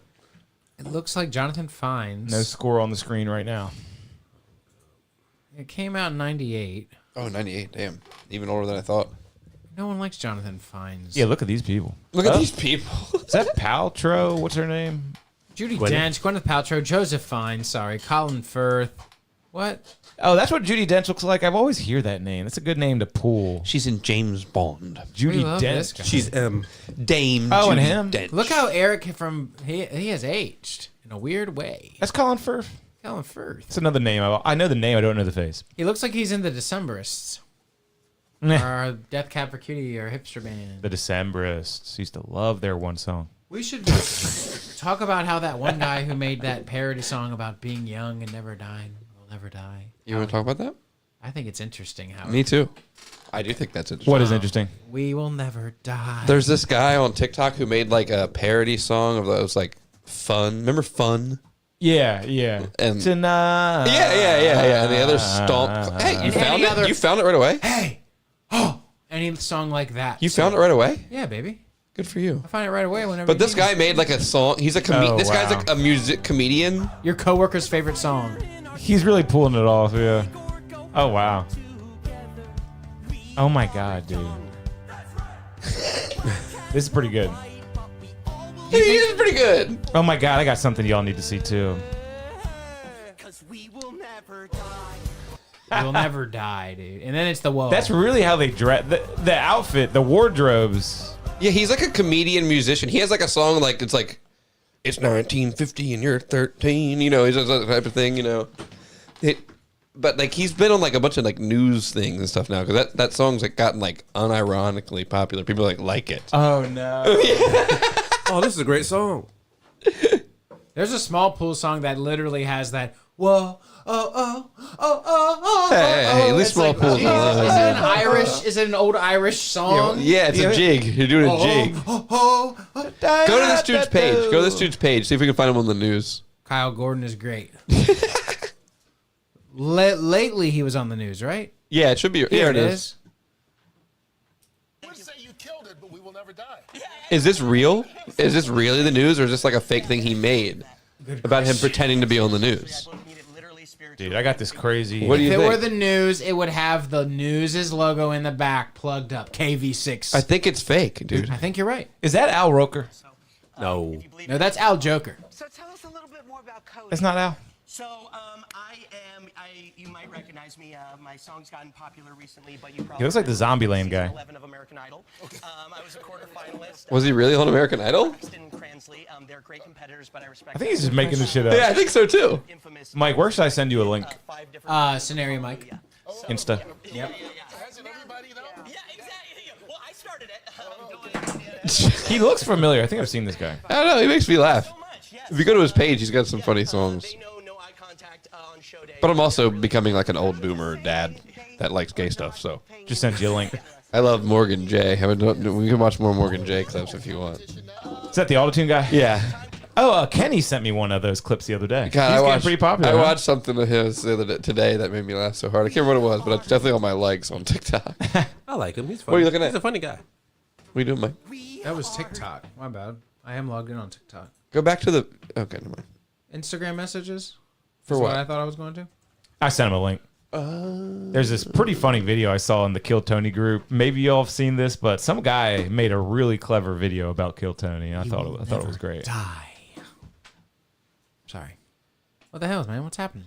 It looks like Jonathan Fiennes. No score on the screen right now. It came out in 98. Oh, 98. Damn, even older than I thought. No one likes Jonathan Fiennes. Yeah, look at these people. Look at these people. Is that Paltrow? What's her name? Judi Dench, Gwyneth Paltrow, Joseph Fiennes, Colin Firth. What? Oh, that's what Judi Dench looks like. I've always hear that name. That's a good name to pull. She's in James Bond. Judy We love this Dench. guy. She's Dame. Oh, and Judi him? Dench. Look how Eric he has aged in a weird way. That's Colin Firth. Colin Firth. It's another name. I know the name. I don't know the face. He looks like he's in the Decemberists. Meh. Or Death Cab for Cutie or Hipster Band. The Decemberists used to love their one song. We should talk about how that one guy who made that parody song about being young and never dying will never die. You want to talk about that? I think it's interesting how Me too. I do think that's interesting. What is interesting? we will never die. There's this guy on TikTok who made like a parody song of those like Fun. Remember Fun? Yeah. And Tonight. yeah. And the other stomp. Hey, you And found any it? other- You found it right away? Hey, any song like that. You found it right away? Yeah, baby. Good for you. I find it right away whenever. But this you need guy made like a song. He's a Oh, this guy's wow. like a music comedian. it. Your coworker's favorite song. He's really pulling it off, yeah. Oh, wow. Oh, my God, dude. This is pretty good. He is pretty good. Oh, my God, I got something y'all need to see, too. You'll never die, dude. And then it's the whoa. That's really how they dress. The outfit, the wardrobes. Yeah, he's like a comedian musician. He has like a song like it's 1950 and you're 13. You know, he's that type of thing. You know, but like he's been on like a bunch of like news things and stuff now because that song's like gotten like unironically popular. People like it. Oh, no. Oh, this is a great song. There's a Small Pool song that literally has that whoa, oh. Hey, at least Small Pool's Is it an Irish? Is it an old Irish song? Yeah, it's a jig. You're doing a jig. Go to this dude's page. Go to this dude's page. See if we can find him on the news. Kyle Gordon is great. Lately, he was on the news, right? Yeah, it should be. Here it is. We say you killed it, but we will never die. Is this real? Is this really the news, or is this like a fake thing he made about him pretending to be on the news? Dude, I got this crazy. What do you If it think? were the news, it would have the News's logo in the back plugged up. KV6. I think it's fake, dude. I think you're right. Is that Al Roker? No. No, that's Al Joker. So tell us a little bit more about Cody. That's not Al. So you might recognize me. My song's gotten popular recently, but you probably. He looks like the Zombieland guy. 11 of American Idol. I was a quarterfinalist. Was he really on American Idol? Braxton Cransley. They're great competitors, but I respect. I think he's just making this shit up. Yeah, I think so too. Infamous. Mike, where should I send you a link? 5 different. Scenario Mike. Insta. Yep. Hasn't everybody though? Yeah, exactly. Well, I started it. He looks familiar. I think I've seen this guy. I don't know. He makes me laugh. So much. Yes. If you go to his page, he's got some funny songs. They know no eye contact on show day. But I'm also becoming like an old boomer dad that likes gay stuff. So Just sent you a link. I love Morgan J. We can watch more Morgan J clips if you want. Is that the autotune guy? Yeah. Oh, Kenny sent me one of those clips the other day. God, He's getting pretty popular. I huh? watched something of his the other day, today that made me laugh so hard. I can't remember what it was, but it's definitely on my likes on TikTok. I like him. He's funny. What are you looking at? He's a funny guy. What are you doing, Mike? That was TikTok. My bad. I am logged in on TikTok. Go back to the. Okay, never mind. Instagram messages. For Is what? I thought I was going to. I sent him a link. There's this pretty funny video I saw in the Kill Tony group. Maybe y'all have seen this, but some guy made a really clever video about Kill Tony. I thought it was great. Die. Sorry. What the hell, man? What's happening?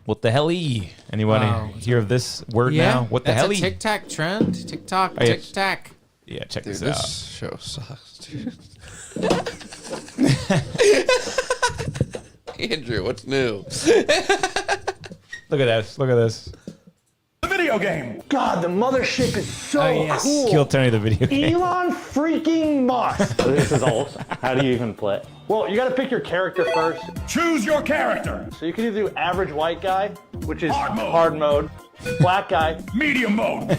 What the hell? Anyone Wow. hear of this word now? What the that's hell? a TikTok trend. TikTok. Oh, yeah. TikTok. Yeah, check Dude, this this out. show sucks, dude. Andrew, what's new? Look at this. Look at this. God, the mothership is so Oh, yes. cool. Kill Tony the video game. Elon freaking Musk. This is old. How do you even play? Well, you got to pick your character first. Choose your character. So you can either do average white guy, which is hard mode, black guy, Medium mode.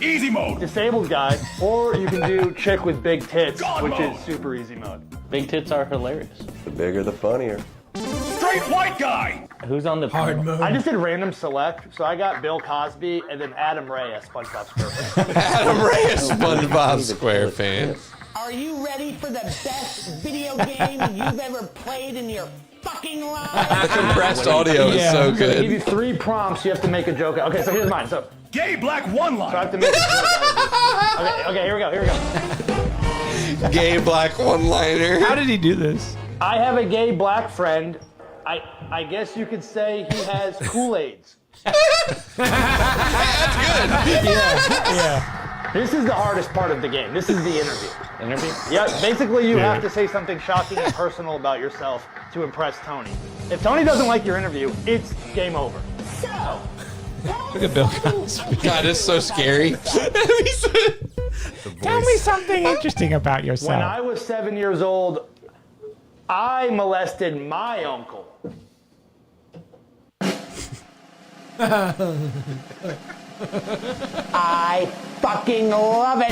Easy mode. disabled guy, or you can do chick with big tits, God which mode. is super easy mode. Big tits are hilarious. The bigger, the funnier. Straight white guy. Who's on the Hard mode. I just did random select, so I got Bill Cosby and then Adam Ray as SpongeBob SquarePants. Adam Ray, a SpongeBob SquarePants. Are you ready for the best video game you've ever played in your fucking life? The compressed audio is so I give you good. 3 prompts. You have to make a joke. Okay, so here's mine. So Gay black one I have line. to make a joke. Okay, here we go. Gay black one-liner. How did he do this? I have a gay black friend. I guess you could say he has Kool-Aids. Yeah. This is the hardest part of the game. This is the interview. Interview? Yeah, basically you have to say something shocking and personal about yourself to impress Tony. If Tony doesn't like your interview, it's game over. Look at Bill Cosby. God, it's so scary. Tell me something interesting about yourself. When I was 7 years old, I molested my uncle. I fucking love it.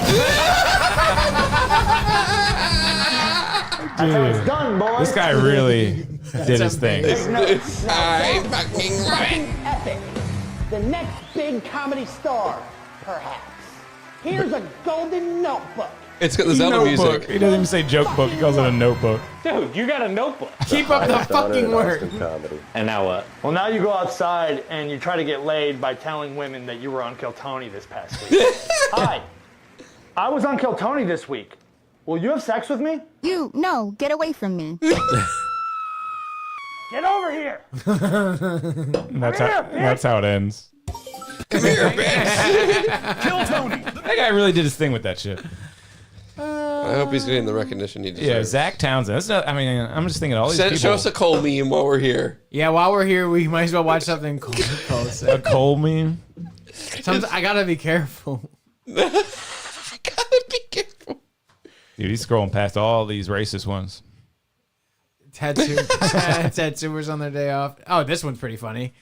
It's done, boys. This guy really did his thing. I fucking love it. Epic. The next big comedy star, perhaps. Here's a golden notebook. It's got the Zelda Notebook. music. He doesn't even say joke book. He calls it a notebook. Dude, you got a notebook. Keep up the fucking work. And now what? Well, now you go outside and you try to get laid by telling women that you were on Kill Tony this past week. Hi, I was on Kill Tony this week. Will you have sex with me? No, get away from me. Get over here. That's how it ends. Come here, bitch. Kill Tony. That guy really did his thing with that shit. I hope he's getting the recognition he deserves. Yeah, Zach Townsend. That's not, I mean, I'm just thinking all these people. Show us a Cole meme while we're here. Yeah, while we're here, we might as well watch something Cole a said. Cole meme. I gotta be careful. Gotta be careful. Dude, he's scrolling past all these racist ones. Tattooers on their day off. Oh, this one's pretty funny.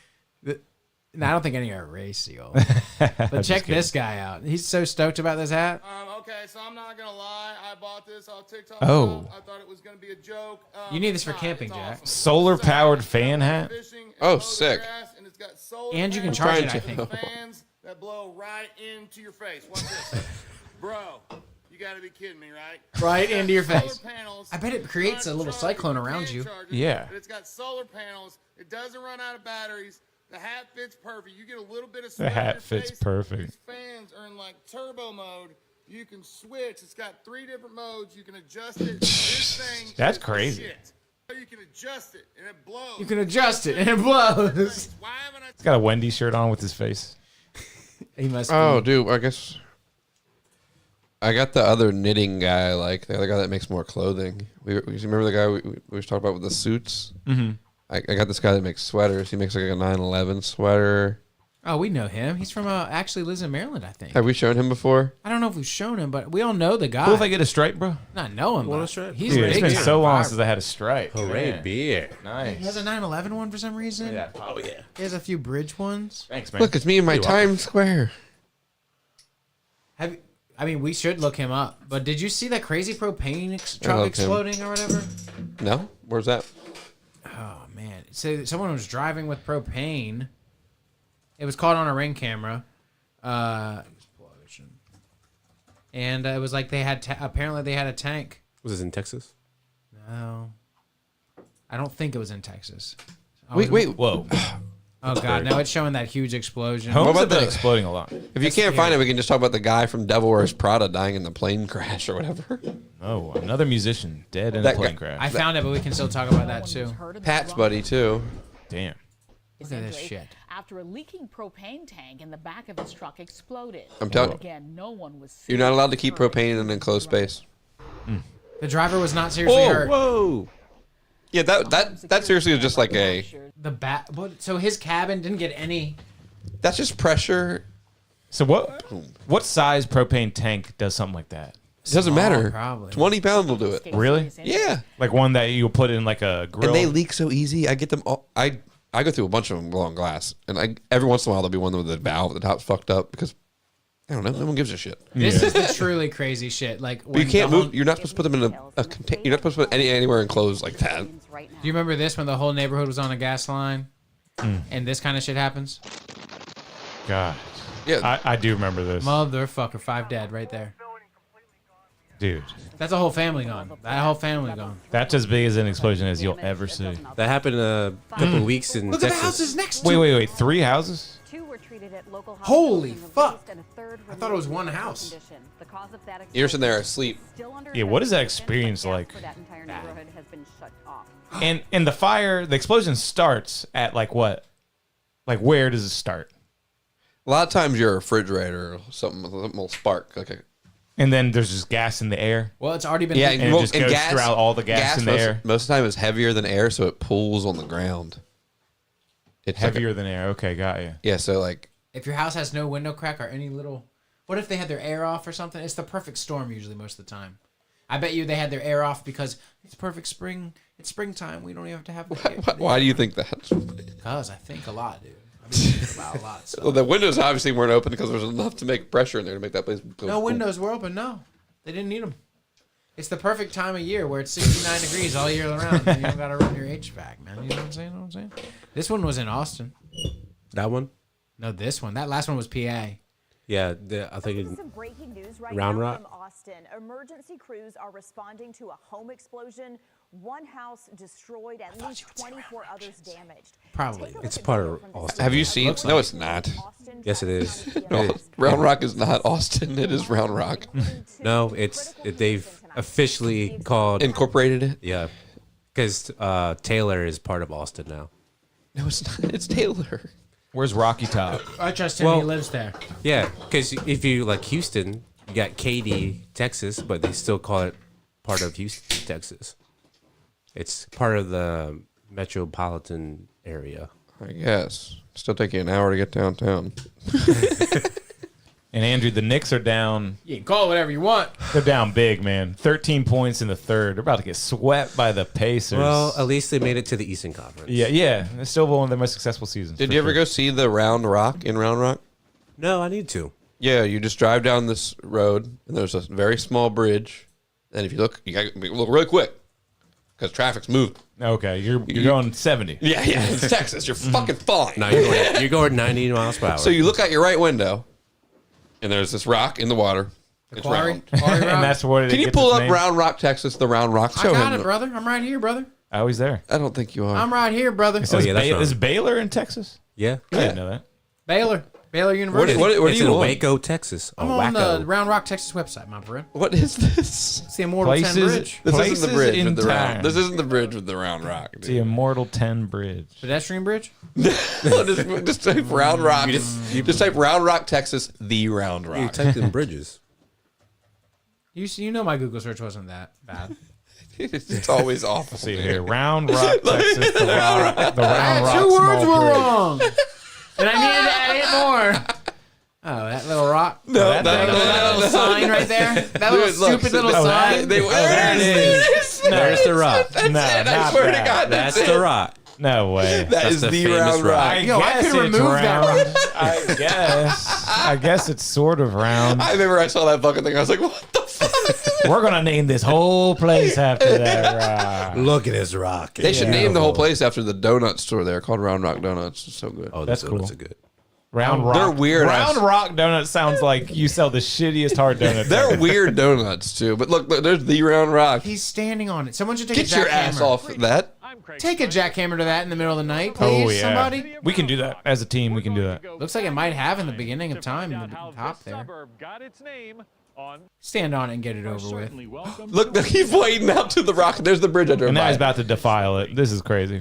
No, I don't think any are racial. But check this guy out. He's so stoked about this hat. Okay, so I'm not gonna lie. I bought this on TikTok. Oh. I thought it was gonna be a joke. You need this for camping, Jack. Solar powered fan hat. Oh, sick. And it's got solar And you can panels, charge it, I think. fans that blow right into your face. Watch this, bro. You gotta be kidding me, right? Right into your Solar face. panels, I bet it creates a little cyclone around you. Yeah. But it's got solar panels. It doesn't run out of batteries. The hat fits perfect. You get a little bit of The sweat in hat your fits face. perfect. These fans are in like turbo mode. You can switch. It's got 3 different modes. You can adjust it. This thing That's is the crazy. shit. You can adjust it and it blows. You can adjust it and it blows. Why haven't I? He's got a Wendy shirt on with his face. He must. Oh, dude, I guess I got the other knitting guy, like the other guy that makes more clothing. We remember the guy we were talking about with the suits. Mm-hmm. I got this guy that makes sweaters. He makes like a 9/11 sweater. Oh, we know him. He's from actually lives in Maryland, I think. Have we shown him before? I don't know if we've shown him, but we all know the guy. Cool if I get a stripe, bro. Not know him, Want but a stripe? he's Dude, it's big been time. so long since I had a stripe. Hooray, Man. beer. He Nice. has a 9/11 one for some reason. Yeah. Oh, yeah. He has a few bridge ones. Thanks, man. Look, it's me in my Times Square. I mean, we should look him up. But did you see that crazy propane truck love him. exploding or whatever? No? Where's that? Oh man! So someone was driving with propane. It was caught on a Ring camera. And it was like they had apparently they had a tank. Was this in Texas? No, I don't think it was in Texas. Wait. Whoa. Oh god! Now it's showing that huge explosion. Homes about have been the- exploding a lot. If you can't find it, we can just talk about the guy from Devil Wears Prada dying in the plane crash or whatever. Oh, another musician dead in a That plane guy- crash. I found it, but we can still talk about that too. Pat's buddy too. Damn. Look at this shit. After a leaking propane tank in the back of his truck exploded. I'm telling you, Again, no one was. you're not allowed to keep propane in an enclosed space. The driver was not seriously hurt. Whoa. Yeah, that seriously is just like a. The so his cabin didn't get any. That's just pressure. So what size propane tank does something like that? It doesn't matter. Probably. 20 pounds will do it. Really? Yeah. Like one that you put in like a grill. And they leak so easy. I get them all. I go through a bunch of them along glass, and every once in a while there'll be one with the valve at the top's fucked up because I don't know. No one gives a shit. This is the truly crazy shit. Like But you can't move. You're not supposed to put them in a container. You're not supposed to put anywhere enclosed like that. Do you remember this when the whole neighborhood was on a gas line, and this kind of shit happens? God. Yeah. I do remember this. Motherfucker, 5 dead right there. Dude. That's a whole family gone. That whole family gone. That's as big as an explosion as you'll ever see. That happened a couple of weeks in Look at Texas. the houses next to Wait. 3 houses? Holy fuck! I thought it was one house. You're sitting there asleep. Yeah, what is that experience like? And the fire, the explosion starts at like what? Like where does it start? A lot of times your refrigerator or something will spark. And then there's just gas in the air. Well, it's already been. Yeah, and it just goes throughout all the gas in the air. Most of the time it's heavier than air, so it pulls on the ground. It's Heavier than air. Okay, got you. Yeah, so like If your house has no window crack or any little, what if they had their air off or something? It's the perfect storm usually most of the time. I bet you they had their air off because it's perfect spring. It's springtime. We don't even have to have. Why do you think that? Because I think a lot, dude. I mean, think about a lot. So. Well, the windows obviously weren't open because there was enough to make pressure in there to make that place go. No windows were open. No, they didn't need them. It's the perfect time of year where it's 69 degrees all year round. And you don't got to run your HVAC, man. You know what I'm saying? This one was in Austin. That one? No, this one. That last one was PA. Yeah, I think This is some breaking news right Round now Rock. from Austin. Emergency crews are responding to a home explosion. One house destroyed, at least 24 others damaged. Probably. It's part of Austin. Have you seen? No, it's not. Yes, it is. No, Round Rock is not Austin. It is Round Rock. No, they've officially called Incorporated it. Yeah, because Taylor is part of Austin now. No, it's not. It's Taylor. Where's Rocky Top? I trust him. He lives there. Yeah, because if you like Houston, you got Katy, Texas, but they still call it part of Houston, Texas. It's part of the metropolitan area. I guess. Still taking an hour to get downtown. And Andrew, the Knicks are down. You can call it whatever you want. They're down big, man. 13 points in the third. They're about to get swept by the Pacers. Well, at least they made it to the Eastern Conference. Yeah. It's still one of their most successful seasons. Did for you ever sure. go see the Round Rock in Round Rock? No, I need to. Yeah, you just drive down this road, and there's a very small bridge. And if you look, you got to look really quick because traffic's moving. Okay, you're going 70. Yeah, it's Texas. You're fucking fine. No, you're going 90 miles per hour. So you look out your right window, and there's this rock in the water. It's round. And that's what it Can you gets pull its up name? Round Rock, Texas, the Round Rock? I Show got him. it, brother. I'm right here, brother. I was there. I don't think you are. I'm right here, brother. It says yeah, that's right. Is Baylor in Texas? Yeah. I didn't know that. Baylor University. What are It's you in on? Waco, Texas. I'm on the Round Rock, Texas website, my friend. What is this? It's the Immortal 10 Bridge. This Places isn't the bridge in with the round. time. This isn't the bridge with the Round Rock. It's the Immortal 10 Bridge. Pedestrian bridge? just type Round Rock. Just type Round Rock, Texas, the Round Rock. You typed in bridges. You know my Google search wasn't that bad. It's always awful. See here, Round Rock, Texas. The Round Rock. Two words small were bridge. wrong. And I needed to add it more. Oh, that little rock. No, that little sign right there. That little Dude, look, stupid little sign. There it is. There's the rock. That's No, it. I not swear to that. God, That's that's the it. rock. No way. That is the the famous Round rock. Rock. Yo, I guess could it's remove that round. rock. I guess. I guess it's sort of round. I remember I saw that fucking thing. I was like, what the fuck? We're gonna name this whole place after that rock. Look at this rock. They should name the whole place after the donut store there called Round Rock Donuts. It's so good. Oh, That's that's cool. That's good. Round Rock. They're weird. Round Rock Donut sounds like you sell the shittiest hard donuts. They're weird donuts too. But look, there's the Round Rock. He's standing on it. Someone should take Get a your jackhammer. ass off that. Take a jackhammer to that in the middle of the night, please. Oh yeah. Somebody. We can do that as a team. We can do that. Looks like it might have in the beginning of time in the top there. Stand on it and get it over with. Look, he's waiting out to the rock. There's the bridge I drove And now by. he's about to defile it. This is crazy.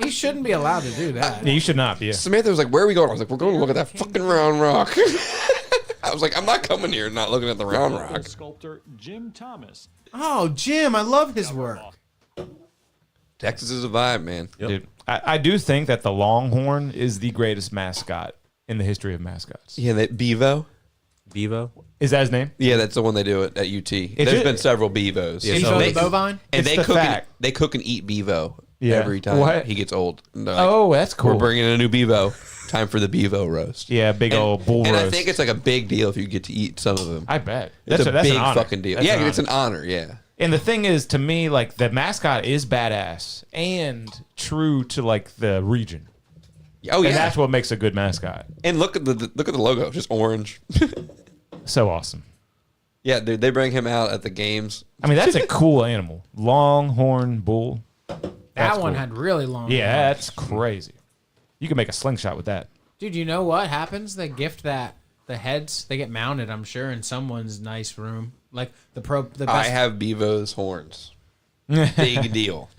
He shouldn't be allowed to do that. Yeah, you should not be. Samantha was like, "Where are we going?" I was like, "We're going to look at that fucking Round Rock." I was like, "I'm not coming here, not looking at the Round Rock." Sculptor Jim Thomas. Oh, Jim, I love his work. Texas is a vibe, man. Dude, I do think that the Longhorn is the greatest mascot in the history of mascots. Yeah, that Bevo. Bevo? Is that his name? Yeah, that's the one they do it at UT. There's just- been several Bevos. Yeah, Bevo the bovine? And It's they the cook fact. they cook and eat Bevo Yeah. every time What? he gets old. And they're like, Oh, that's cool. we're bringing in a new Bevo. Time for the Bevo roast. Yeah, big old bull And roast. I think it's like a big deal if you get to eat some of them. I bet. It's a that's big an honor. fucking deal. That's Yeah, an it's honor. an honor. Yeah. And the thing is, to me, like the mascot is badass and true to like the region. Oh yeah. And that's what makes a good mascot. And look at the logo, just orange. So awesome. Yeah, dude, they bring him out at the games. I mean, that's a cool animal. Longhorn bull. That one had really long Yeah, arms. that's crazy. You can make a slingshot with that. Dude, you know what happens? They gift that the heads. They get mounted, I'm sure, in someone's nice room. Like the best. I have Bevo's horns. Big deal.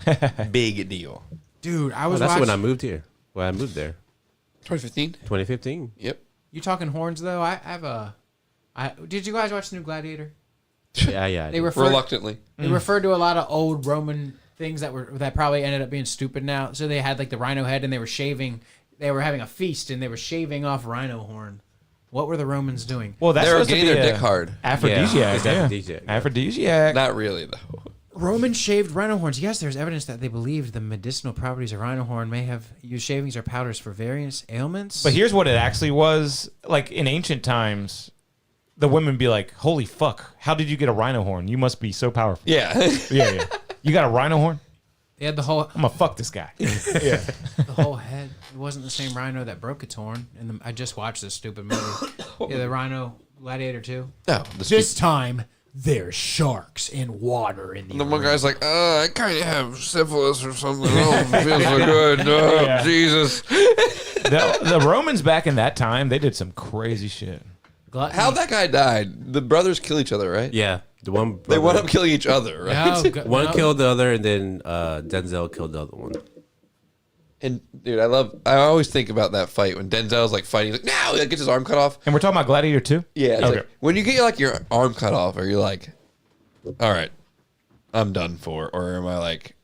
Big deal. Dude, I Oh, was that's watching. when I moved here. When I moved there. 2015? 2015. Yep. You talking horns though? I have a. Did you guys watch the new Gladiator? Yeah. I They did. referred Reluctantly. They referred to a lot of old Roman things that probably ended up being stupid now. So they had like the rhino head, and they were shaving. They were having a feast, and they were shaving off rhino horn. What were the Romans doing? Well, that's They were supposed to getting be their a dick hard. Aphrodisiac. Yeah, it's Yeah, aphrodisiac, yeah. Aphrodisiac. Not really though. Romans shaved rhino horns. Yes, there's evidence that they believed the medicinal properties of rhino horn may have used shavings or powders for various ailments. But here's what it actually was. Like in ancient times, the women be like, "Holy fuck! How did you get a rhino horn? You must be so powerful." Yeah. Yeah. You got a rhino horn? They had the whole I'm gonna fuck this guy. Yeah. the whole head. It wasn't the same rhino that broke its horn. And I just watched this stupid movie. Yeah, the Rhino Gladiator 2. No, This time there's sharks and water in the. And the one guy's like, I kind of have syphilis or something. Oh, it feels so good. Oh, Yeah. Jesus. The Romans back in that time, they did some crazy shit. How'd that guy died? The brothers kill each other, right? Yeah, the one They wound up killing each other, right? One killed the other, and then Denzel killed the other one. And dude, I always think about that fight when Denzel's like fighting, he's like, no, he gets his arm cut off. And we're talking about Gladiator 2? Yeah, it's Okay. like, when you get like your arm cut off, are you like, all right, I'm done for, or am I like,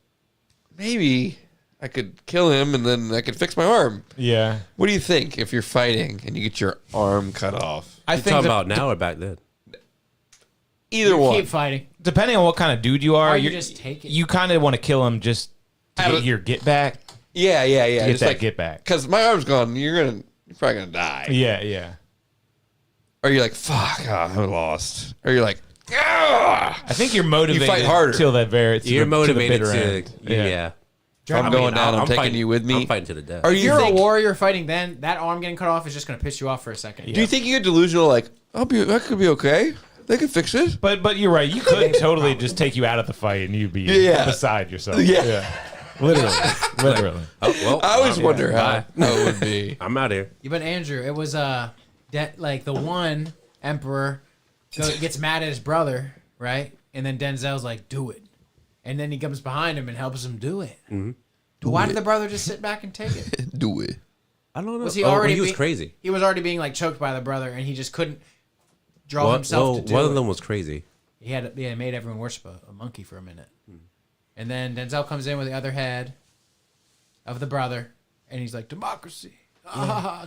maybe I could kill him and then I could fix my arm? Yeah. What do you think if you're fighting and you get your arm cut off? I You think talking that- about now or back then? Either one. Keep fighting. Depending on what kind of dude you are, Or you you're- just take it. you kind of want to kill him just to Have get a- your get back. Yeah. To get Just that like, get back. because my arm's gone. You're probably gonna die. Yeah. Or you're like, fuck, I lost. Or you're like, ah! I think you're motivated. You fight harder. till that very. to You're the- motivated to the bitter to, end. yeah. If I'm going down, I'm taking fighting, you with me. I'm fighting to the death. Or If you you're think, a warrior fighting, then that arm getting cut off is just going to piss you off for a second. do you think you get delusional? Like, that could be okay. They could fix it. But you're right. You could totally just take you out of the fight and you'd be Yeah. beside yourself. Yeah. Literally. Oh, well, I always wonder bye. how it would be. I'm out here. Yeah, but Andrew, it was like the one emperor gets mad at his brother, right? And then Denzel's like, "Do it," and then he comes behind him and helps him do it. Mm-hmm. Why did the brother just sit back and take it? Do it. I don't know. Was he already? He was crazy. He was already being like choked by the brother, and he just couldn't draw himself to do one it. of them was crazy. He made everyone worship a monkey for a minute, Hmm. and then Denzel comes in with the other head of the brother, and he's like, "Democracy,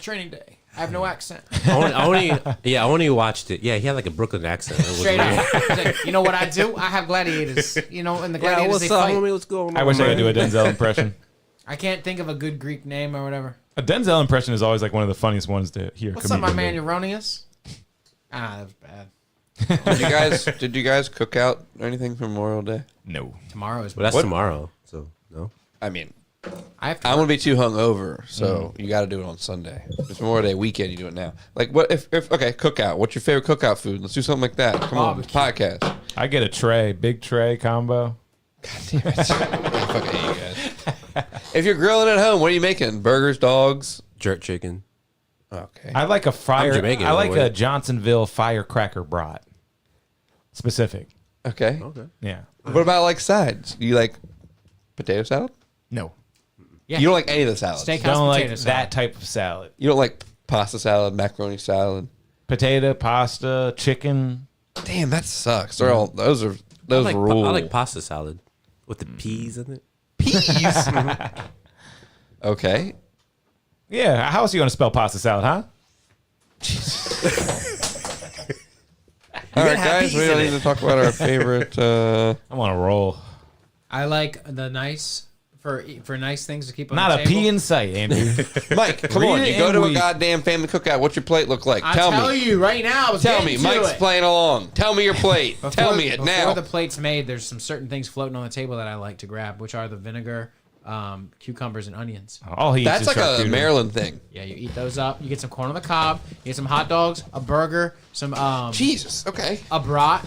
training day. I have no accent." I only watched it. Yeah, he had like a Brooklyn accent. It was Straight weird. up. He's like, you know what I do? I have gladiators. You know, in the Yeah, gladiators what's they up, fight. homie? What's going on? I wish I could man? do a Denzel impression. I can't think of a good Greek name or whatever. A Denzel impression is always like one of the funniest ones to hear. What's up, my man comedian do. Euronius? That was bad. Did you guys cook out or anything for Memorial Day? No. Tomorrow is. Well, that's What? tomorrow. So no. I mean, I have to. I'm gonna be too hungover, so you got to do it on Sunday. It's Memorial Day weekend. You do it now. Like, what if okay, cookout? What's your favorite cookout food? Let's do something like that. Come on, podcast. I get a tray, big tray combo. God damn it! I fucking hate you guys. If you're grilling at home, what are you making? Burgers, dogs, jerk chicken. Okay. I like a fire. I'm Jamaican, I like by the way. a Johnsonville firecracker brat. Specific. Okay. Yeah. What about like sides? You like potato salad? No. Yeah. You don't like any of the salads. Steakhouse Don't like potato salad. that type of salad. You don't like pasta salad, macaroni salad. Potato, pasta, chicken. Damn, that sucks. They're all those I rules. like pasta salad with the peas in it. peas. Okay. Yeah. How else are you going to spell pasta salad, huh? All right, have guys, peas we in need it. to talk about our favorite. I'm on a roll. I like the nice for nice things to keep on Not the a table. pea in sight, Andrew. Mike, come Read on. it You go and to a we- goddamn family cookout. What's your plate look like? I Tell tell me. you right now. I was Tell getting me. to Mike's it. playing along. Tell me your plate. Tell me it now. Before the plate's made, there's some certain things floating on the table that I like to grab, which are the vinegar, cucumbers, and onions. All he eats That's is like a charcuterie. Maryland thing. Yeah, you eat those up. You get some corn on the cob. You get some hot dogs, a burger, some Jesus. Okay. a brat,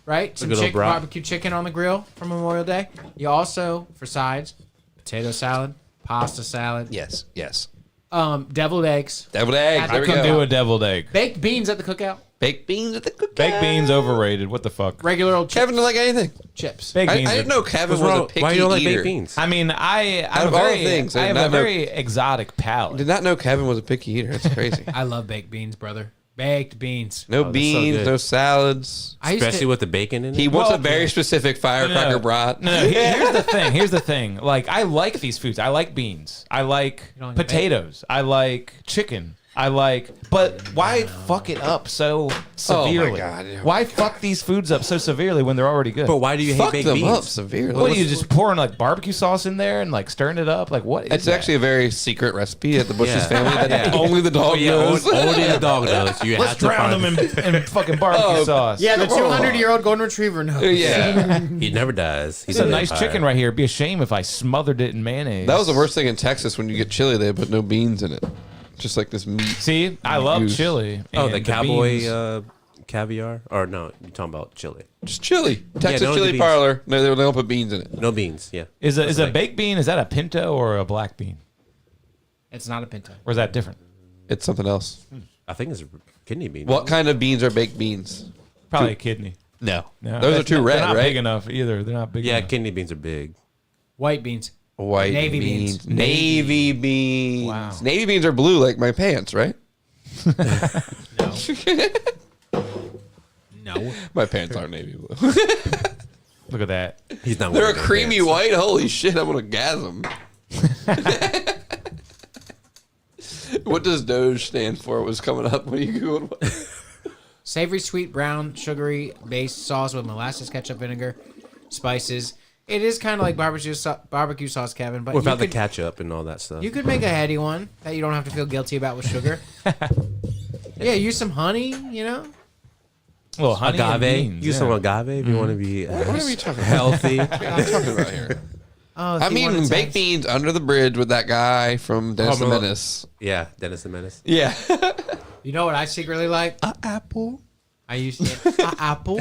right? Some good old brat. barbecue chicken on the grill for Memorial Day. You also, for sides, potato salad, pasta salad, Yes. Yes. deviled eggs, Deviled eggs. At There I we couldn't go. do a deviled egg. baked beans at the cookout, Baked beans at the cookout. Baked beans overrated. What the fuck? regular old Kevin didn't like anything. chips. Baked I beans. didn't are- know Kevin What's was a wrong? picky Why you don't like eater. baked beans? I mean, I Out of all the things, I have did a not know- very exotic palate. Did not know Kevin was a picky eater. That's crazy. I love baked beans, brother. Baked beans. No Oh, that's so beans, good. no salads. I used Especially to, with the bacon in it. He wants Well, a very specific firecracker brat. No, here's the thing. Like, I like these foods. I like beans. I like don't like potatoes. I like chicken. But why fuck it up so severely? God, yeah. Why fuck these foods up so severely when they're already good? But why do you hate Fuck baked them beans? up severely. What are you just pouring like barbecue sauce in there and like stirring it up? Like what? Is It's that? actually a very secret recipe at the Bush's Yeah. family that Yeah. only the dog knows. Only the dog knows. You Let's have to drown find them in fucking barbecue sauce. Yeah, the 200-year-old golden retriever knows. Yeah. He never does. He's It's a a nice vampire. chicken right here. It'd be a shame if I smothered it in mayonnaise. That was the worst thing in Texas when you get chili, they put no beans in it. Just like this meat. See, I love Goose. chili. Oh, and the cowboy beans. caviar? Or no, you're talking about chili. Just chili. Texas no, the chili beans. parlor. No, they don't put beans in it. No beans, yeah. Is a baked bean? Is that a pinto or a black bean? It's not a pinto. Or is that different? It's something else. I think it's kidney beans. What kind of beans are baked beans? Probably a kidney. No. No, Those are too they're red, not right? big enough either. They're not big Yeah, enough. kidney beans are big. White beans. White Navy beans. Navy beans. Wow. Navy beans are blue like my pants, right? No. My pants aren't navy blue. Look at that. He's not They're a wearing no creamy pants. white. Holy shit, I'm gonna gasm. What does Doge stand for? It was coming up when you Googled. Savory, sweet, brown, sugary based sauce with molasses, ketchup, vinegar, spices. It is kind of like barbecue sauce, Kevin, but Without you the could, ketchup and all that stuff. you could make a heady one that you don't have to feel guilty about with sugar. Yeah, use some honey, you know? Well, honey and agave. beans, Use yeah. some agave if you want to be What are we talking about? healthy. What are we talking about here? Oh, if I you mean, wanted baked to- beans under the bridge with that guy from Dennis the Home Alone. Menace. Yeah, Dennis the Menace. Yeah. You know what I secretly like? Apple. I used to apple.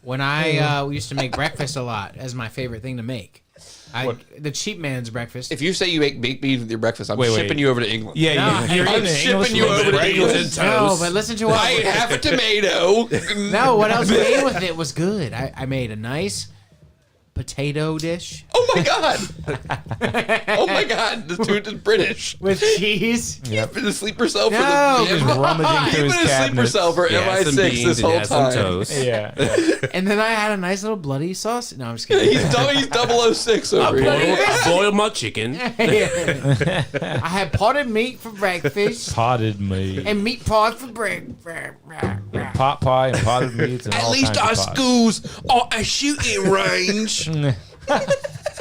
When I used to make breakfast a lot as my favorite thing to make. The cheap man's breakfast. If you say you make baked beans with your breakfast, I'm Wait, wait. shipping you over to England. Yeah, No, you're I'm in shipping you over to England. No, but listen to what I ate half a tomato. No, what else we ate with it was good. I made a nice potato dish Oh my god! Oh my god! This dude is British. with cheese. You've been a sleeper cell for No. the. Just rummaging through You've his been a sleeper cabinets. cell for Yeah, some MI6 beans this and whole had some time. toast. Yeah. And then I had a nice little bloody sauce. No, I'm just kidding. He's 006 over here. I boiled my chicken. I had potted meat for breakfast Potted meat. and meat pie for breakfast. Pot pie and potted meats and At all least kinds our of pies. schools are a shooting range.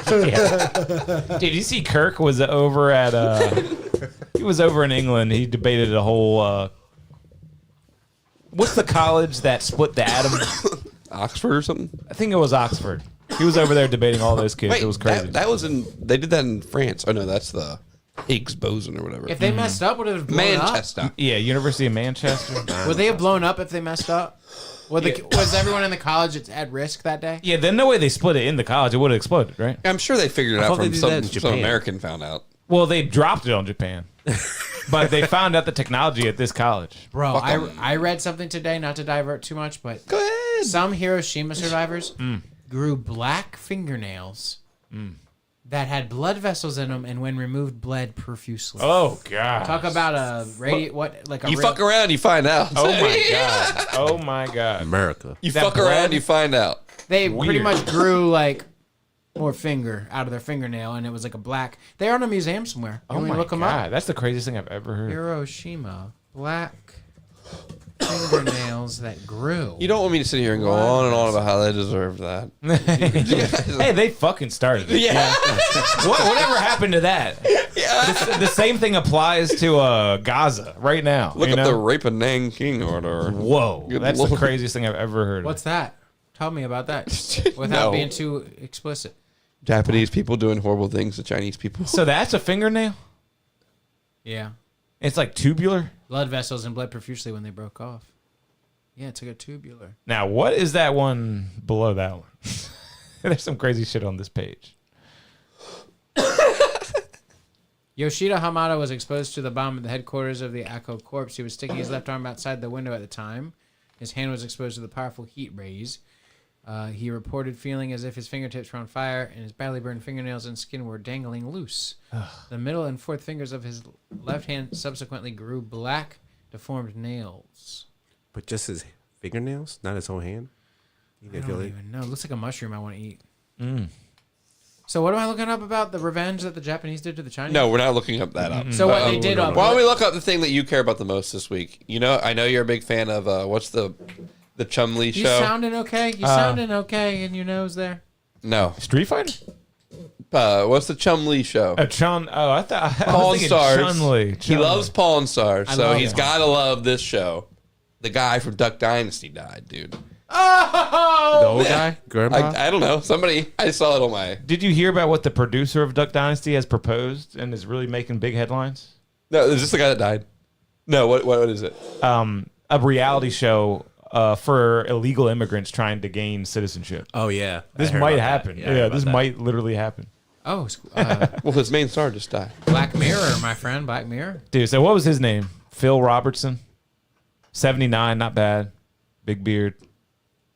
Did you see Kirk was over at he was over in England. He debated a whole what's the college that split the atom? Oxford or something? I think it was Oxford. He was over there debating all those kids. Wait, It was crazy. That was in. They did that in France. Oh no, that's the Higgs boson or whatever. If they messed up, would it have blown Manchester. Yeah, University of Manchester. up? Would they have blown up if they messed up? Was everyone in the college at risk that day? Yeah, then no way they split it in the college. It would have exploded, right? I'm sure they figured it I out thought they from did some, that in some Japan. American found out. Well, they dropped it on Japan. But they found out the technology at this college. Bro, Fuck 'em. I read something today, not to divert too much, but Go ahead. some Hiroshima survivors grew black fingernails that had blood vessels in them, and when removed, bled profusely. Oh god. Talk about a like a You real, fuck around, you find out. Oh my god. Oh my god. America. You That fuck blood- around, you find out. They pretty Weird. much grew like more finger out of their fingernail, and it was like a black. They're in a museum somewhere. You Oh want me to my look them god. up? That's the craziest thing I've ever heard. Hiroshima black fingernails that grew. You don't want me to sit here and go on and on about how they deserve that. Hey, they fucking started it. Yeah. Whatever happened to that? The same thing applies to Gaza right now. Look you up know? the Rape of Nanking order. Whoa. Good That's the Lord. craziest thing I've ever heard. What's that? Tell me about that without No. being too explicit. Japanese people doing horrible things to Chinese people. So that's a fingernail? Yeah. It's like tubular? Blood vessels and bled profusely when they broke off. Yeah, it's like a tubular. Now, what is that one below that one? There's some crazy shit on this page. Yoshida Hamada was exposed to the bomb at the headquarters of the ACO Corps. He was sticking his left arm outside the window at the time. His hand was exposed to the powerful heat rays. He reported feeling as if his fingertips were on fire and his badly burned fingernails and skin were dangling loose. The middle and fourth fingers of his left hand subsequently grew black, deformed nails. But just his fingernails, not his whole hand. You I can don't feel it. even know. It looks like a mushroom I want to eat. So what am I looking up about the revenge that the Japanese did to the Chinese? No, we're not looking up that up. So what they did up? Why don't we look up the thing that you care about the most this week? You know, I know you're a big fan of what's the Chum-Li show? You sounding okay? You sounding okay in your nose there? No. Street Fighter? What's the Chum-Li show? I thought Pawn was thinking Stars. Chun-Li. He loves Pawn Stars, so love he's it. got to love this show. The guy from Duck Dynasty died, dude. Oh! The old guy? Grandpa? I don't know. Somebody, I saw it on my... Did you hear about what the producer of Duck Dynasty has proposed and is really making big headlines? No, is this the guy that died? No, what is it? A reality show for illegal immigrants trying to gain citizenship. Oh, yeah. This I heard might about happen. that. Yeah, I heard Yeah, about this that. might literally happen. Oh, Well, his main star just died. Black Mirror, my friend. Black Mirror. Dude, so what was his name? Phil Robertson? 79, not bad. Big beard.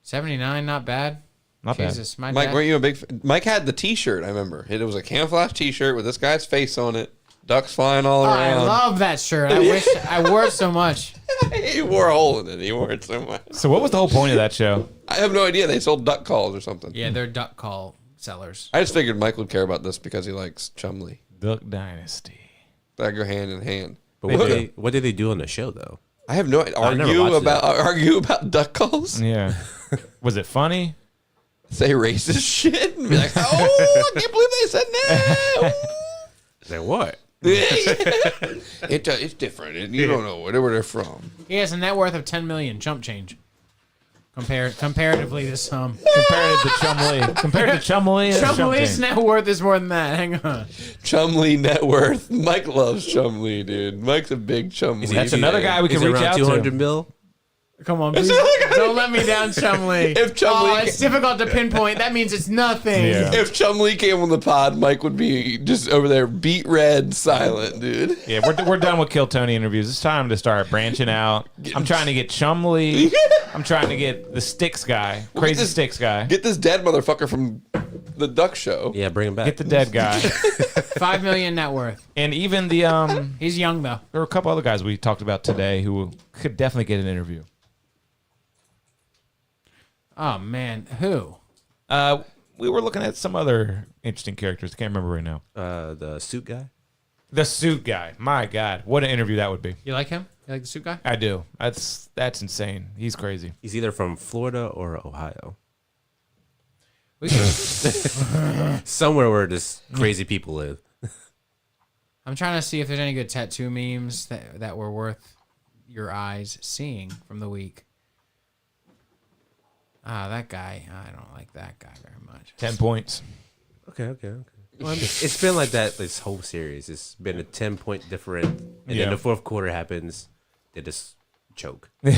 79, not bad. Not bad. Jesus, my Mike, dad. weren't you a big... Mike had the T-shirt, I remember. It was a camouflage T-shirt with this guy's face on it. Ducks flying all Oh, I around. love that shirt. I wish I wore it so much. He wore a hole in it. He wore it so much. So what was the whole point of that show? I have no idea. They sold duck calls or something. Yeah, they're duck call sellers. I just figured Mike would care about this because he likes Chum-Li. Duck Dynasty. That go hand in hand. But what did they do on the show, though? I have no idea. I never Argue about duck calls? Yeah. Was it funny? Say racist shit and be like, oh, I can't believe they said no. Say what? It's different. And you don't know where they're from. He has a net worth of 10 million. Chump change. Comparatively to some. Compared to Chum-Li. Compared to Chum-Li. and Chum-Li's Chum-Li. net worth is more than that. Hang on. Chum-Li net worth. Mike loves Chum-Li, dude. Mike's a big Chum-Li. That's another guy we can Is it reach around out 200 to. mil? Come on, please. Don't let me down, Chum-Li. If Chum-Li Oh, it's difficult to pinpoint. That means it's nothing. Yeah. If Chum-Li came on the pod, Mike would be just over there beat red, silent, dude. Yeah, we're done with Kill Tony interviews. It's time to start branching out. I'm trying to get Chum-Li. I'm trying to get the Sticks guy. Crazy Sticks guy. Get this dead motherfucker from the Duck Show. Yeah, bring him back. Get the dead guy. 5 million net worth. And even the He's young though. there were a couple other guys we talked about today who could definitely get an interview. Oh man, who? We were looking at some other interesting characters. I can't remember right now. The suit guy? The suit guy. My God, what an interview that would be. You like him? You like the suit guy? I do. That's insane. He's crazy. He's either from Florida or Ohio. We could, Somewhere where just crazy people live. I'm trying to see if there's any good tattoo memes that were worth your eyes seeing from the week. Ah, that guy. I don't like that guy very much. 10 points. Okay. Well, it's been like that this whole series. It's been a 10-point difference, and then the fourth quarter happens. They just choke. They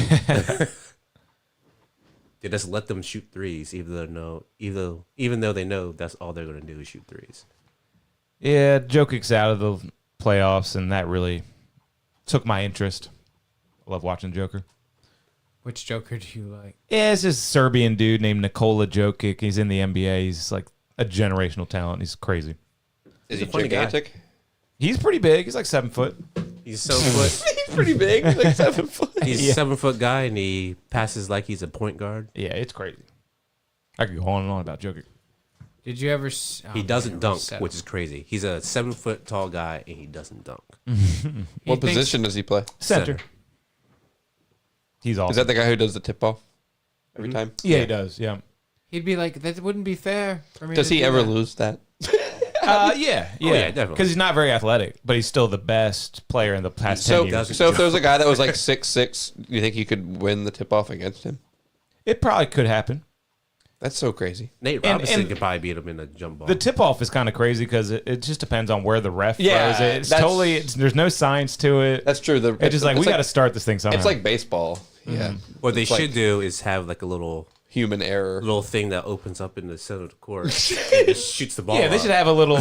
just let them shoot threes, even though they know that's all they're going to do is shoot threes. Yeah, Jokic's out of the playoffs, and that really took my interest. I love watching Joker. Which Joker do you like? Yeah, it's this Serbian dude named Nikola Jokic. He's in the NBA. He's like a generational talent. He's crazy. Is he a funny guy. gigantic? He's pretty big. He's like 7 foot. He's 7 foot. He's pretty big. He's like 7 foot. He's a 7 foot guy, and he passes like he's a point guard. Yeah, it's crazy. I could go on and on about Jokic. Did you ever? He doesn't dunk, which is crazy. He's a 7 foot tall guy, and he doesn't dunk. What position does he play? Center. He's awesome. Is that the guy who does the tip off every time? Yeah, he does. Yeah. He'd be like, that wouldn't be fair for me. Does to he do ever that." lose that? Yeah, definitely. Because he's not very athletic, but he's still the best player in the past 10 years. So if there was a guy that was like 6'6", do you think you could win the tip off against him? It probably could happen. That's so crazy. Nate Robinson could probably beat him in a jump ball. The tip off is kind of crazy because it just depends on where the ref Yeah, throws it. It's that's- totally, there's no science to it. That's true. It's just like, we got to start this thing somehow. It's like baseball. Yeah. What they It's should like do is have like a little human error, little thing that opens up in the center of the court and just shoots the ball. Yeah, they up. should have a little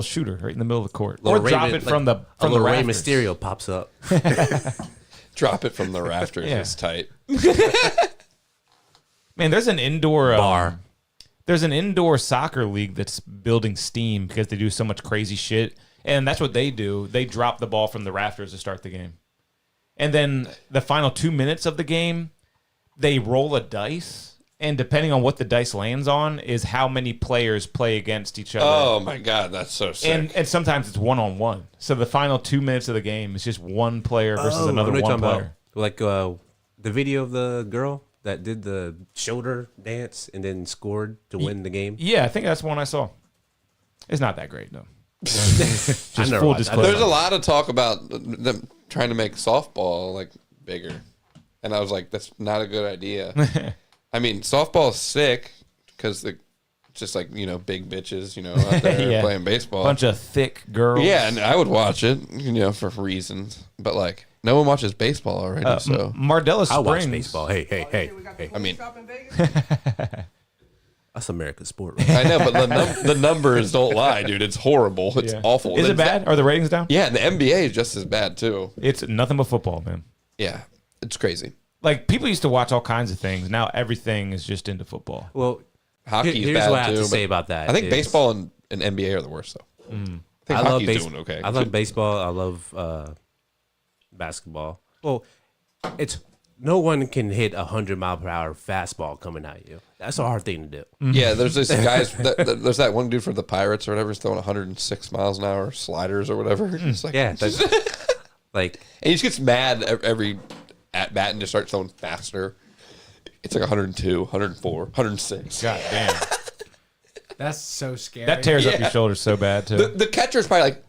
shooter right in the middle of the court. Little Or drop Rey- it from like the a little Rey rafters. Mysterio pops up. Drop it from the rafters. Yeah. It's tight. Man, there's an indoor Bar. There's an indoor soccer league that's building steam because they do so much crazy shit, and that's what they do. They drop the ball from the rafters to start the game, and then the final 2 minutes of the game, they roll a dice, and depending on what the dice lands on is how many players play against each other. Oh my god, that's so sick. And sometimes it's 1-on-1. So the final 2 minutes of the game is just one player versus another one player. Like the video of the girl that did the shoulder dance and then scored to win the game. Yeah, I think that's one I saw. It's not that great, though. Just full disclosure. There's a lot of talk about them trying to make softball like bigger, and I was like, that's not a good idea. I mean, softball is sick because the just like big bitches out there playing baseball, bunch of thick girls. Yeah, and I would watch it for reasons, but like no one watches baseball already. So Mardella Springs. I watch baseball. Hey. I mean. That's America's sport. Right? I know, but the numbers don't lie, dude. It's horrible. It's awful. Is it bad? Are the ratings down? Yeah, and the NBA is just as bad too. It's nothing but football, man. Yeah, it's crazy. Like people used to watch all kinds of things. Now everything is just into football. Well, hockey is here's bad what I have too. to say about that. I think baseball and NBA are the worst though. I think hockey's doing okay. I love baseball. I love basketball. Well, it's no one can hit 100-mile-per-hour fastball coming at you. That's a hard thing to do. Yeah, there's these guys. There's that one dude for the Pirates or whatever, who's throwing 106 miles an hour sliders or whatever. It's like, yeah, that's, like, and he just gets mad every at bat and just starts throwing faster. It's like 102, 104, 106. God damn. That's so scary. That tears up your shoulders so bad too. The catcher's probably like,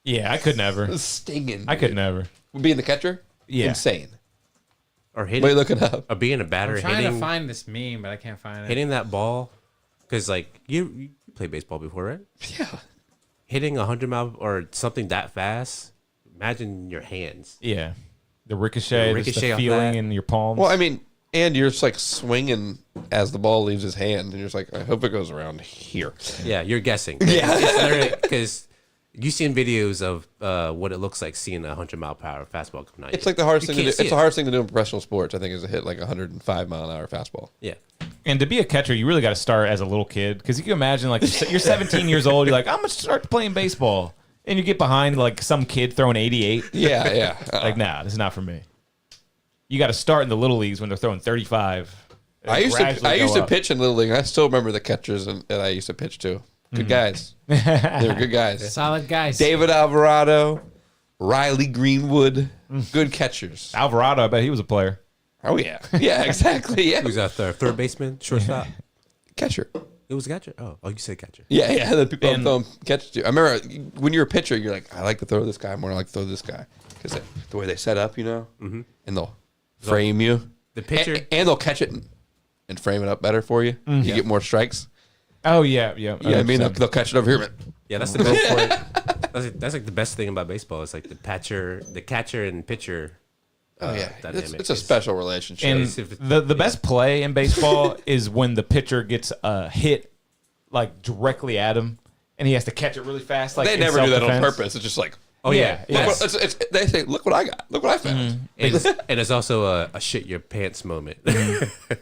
yeah, I could never. Stinging. I could never. Being the catcher? Yeah. Insane. Or hitting. What are you looking up? Or being a batter. I'm trying to find this meme, but I can't find it. Hitting that ball, because like you played baseball before, right? Yeah. Hitting 100 mile or something that fast. Imagine your hands. Yeah. The ricochet, the off feeling that. in your palms. Well, I mean, and you're just like swinging as the ball leaves his hand, and you're just like, I hope it goes around here. Yeah, you're guessing. Yeah. Because you've seen videos of what it looks like seeing a 100-mile-per-hour fastball coming out. It's like the hardest thing to do. It's the hardest thing to do in professional sports, I think, is to hit like 105-mile-an-hour fastball. Yeah. And to be a catcher, you really got to start as a little kid because you can imagine like you're 17 years old. You're like, I'm gonna start playing baseball, and you get behind like some kid throwing 88. Yeah. Like, nah, this is not for me. You got to start in the little leagues when they're throwing 35. I used to pitch in Little League. And I still remember the catchers that I used to pitch to. Good guys. They were good guys. Solid guys. David Alvarado, Riley Greenwood, good catchers. Alvarado, I bet he was a player. Oh yeah, yeah, exactly. Yeah, Who's out there? Third baseman, shortstop, catcher. It was a catcher. Oh, you said catcher. Yeah. The people throwing catch to. I remember when you're a pitcher, you're like, I like to throw this guy more. I like to throw this guy because the way they set up, and they'll frame you. The pitcher, and they'll catch it and frame it up better for you. You get more strikes. Oh yeah. Yeah, I mean they'll catch it over here. Yeah, that's the best part. That's like the best thing about baseball. It's like the catcher and pitcher. Oh yeah, dynamic. it's a special relationship. And the best play in baseball is when the pitcher gets a hit like directly at him, and he has to catch it really fast. Like they never do that on purpose. It's just like, oh yeah. They say, look what I got. Look what I found. And it's also a shit your pants moment.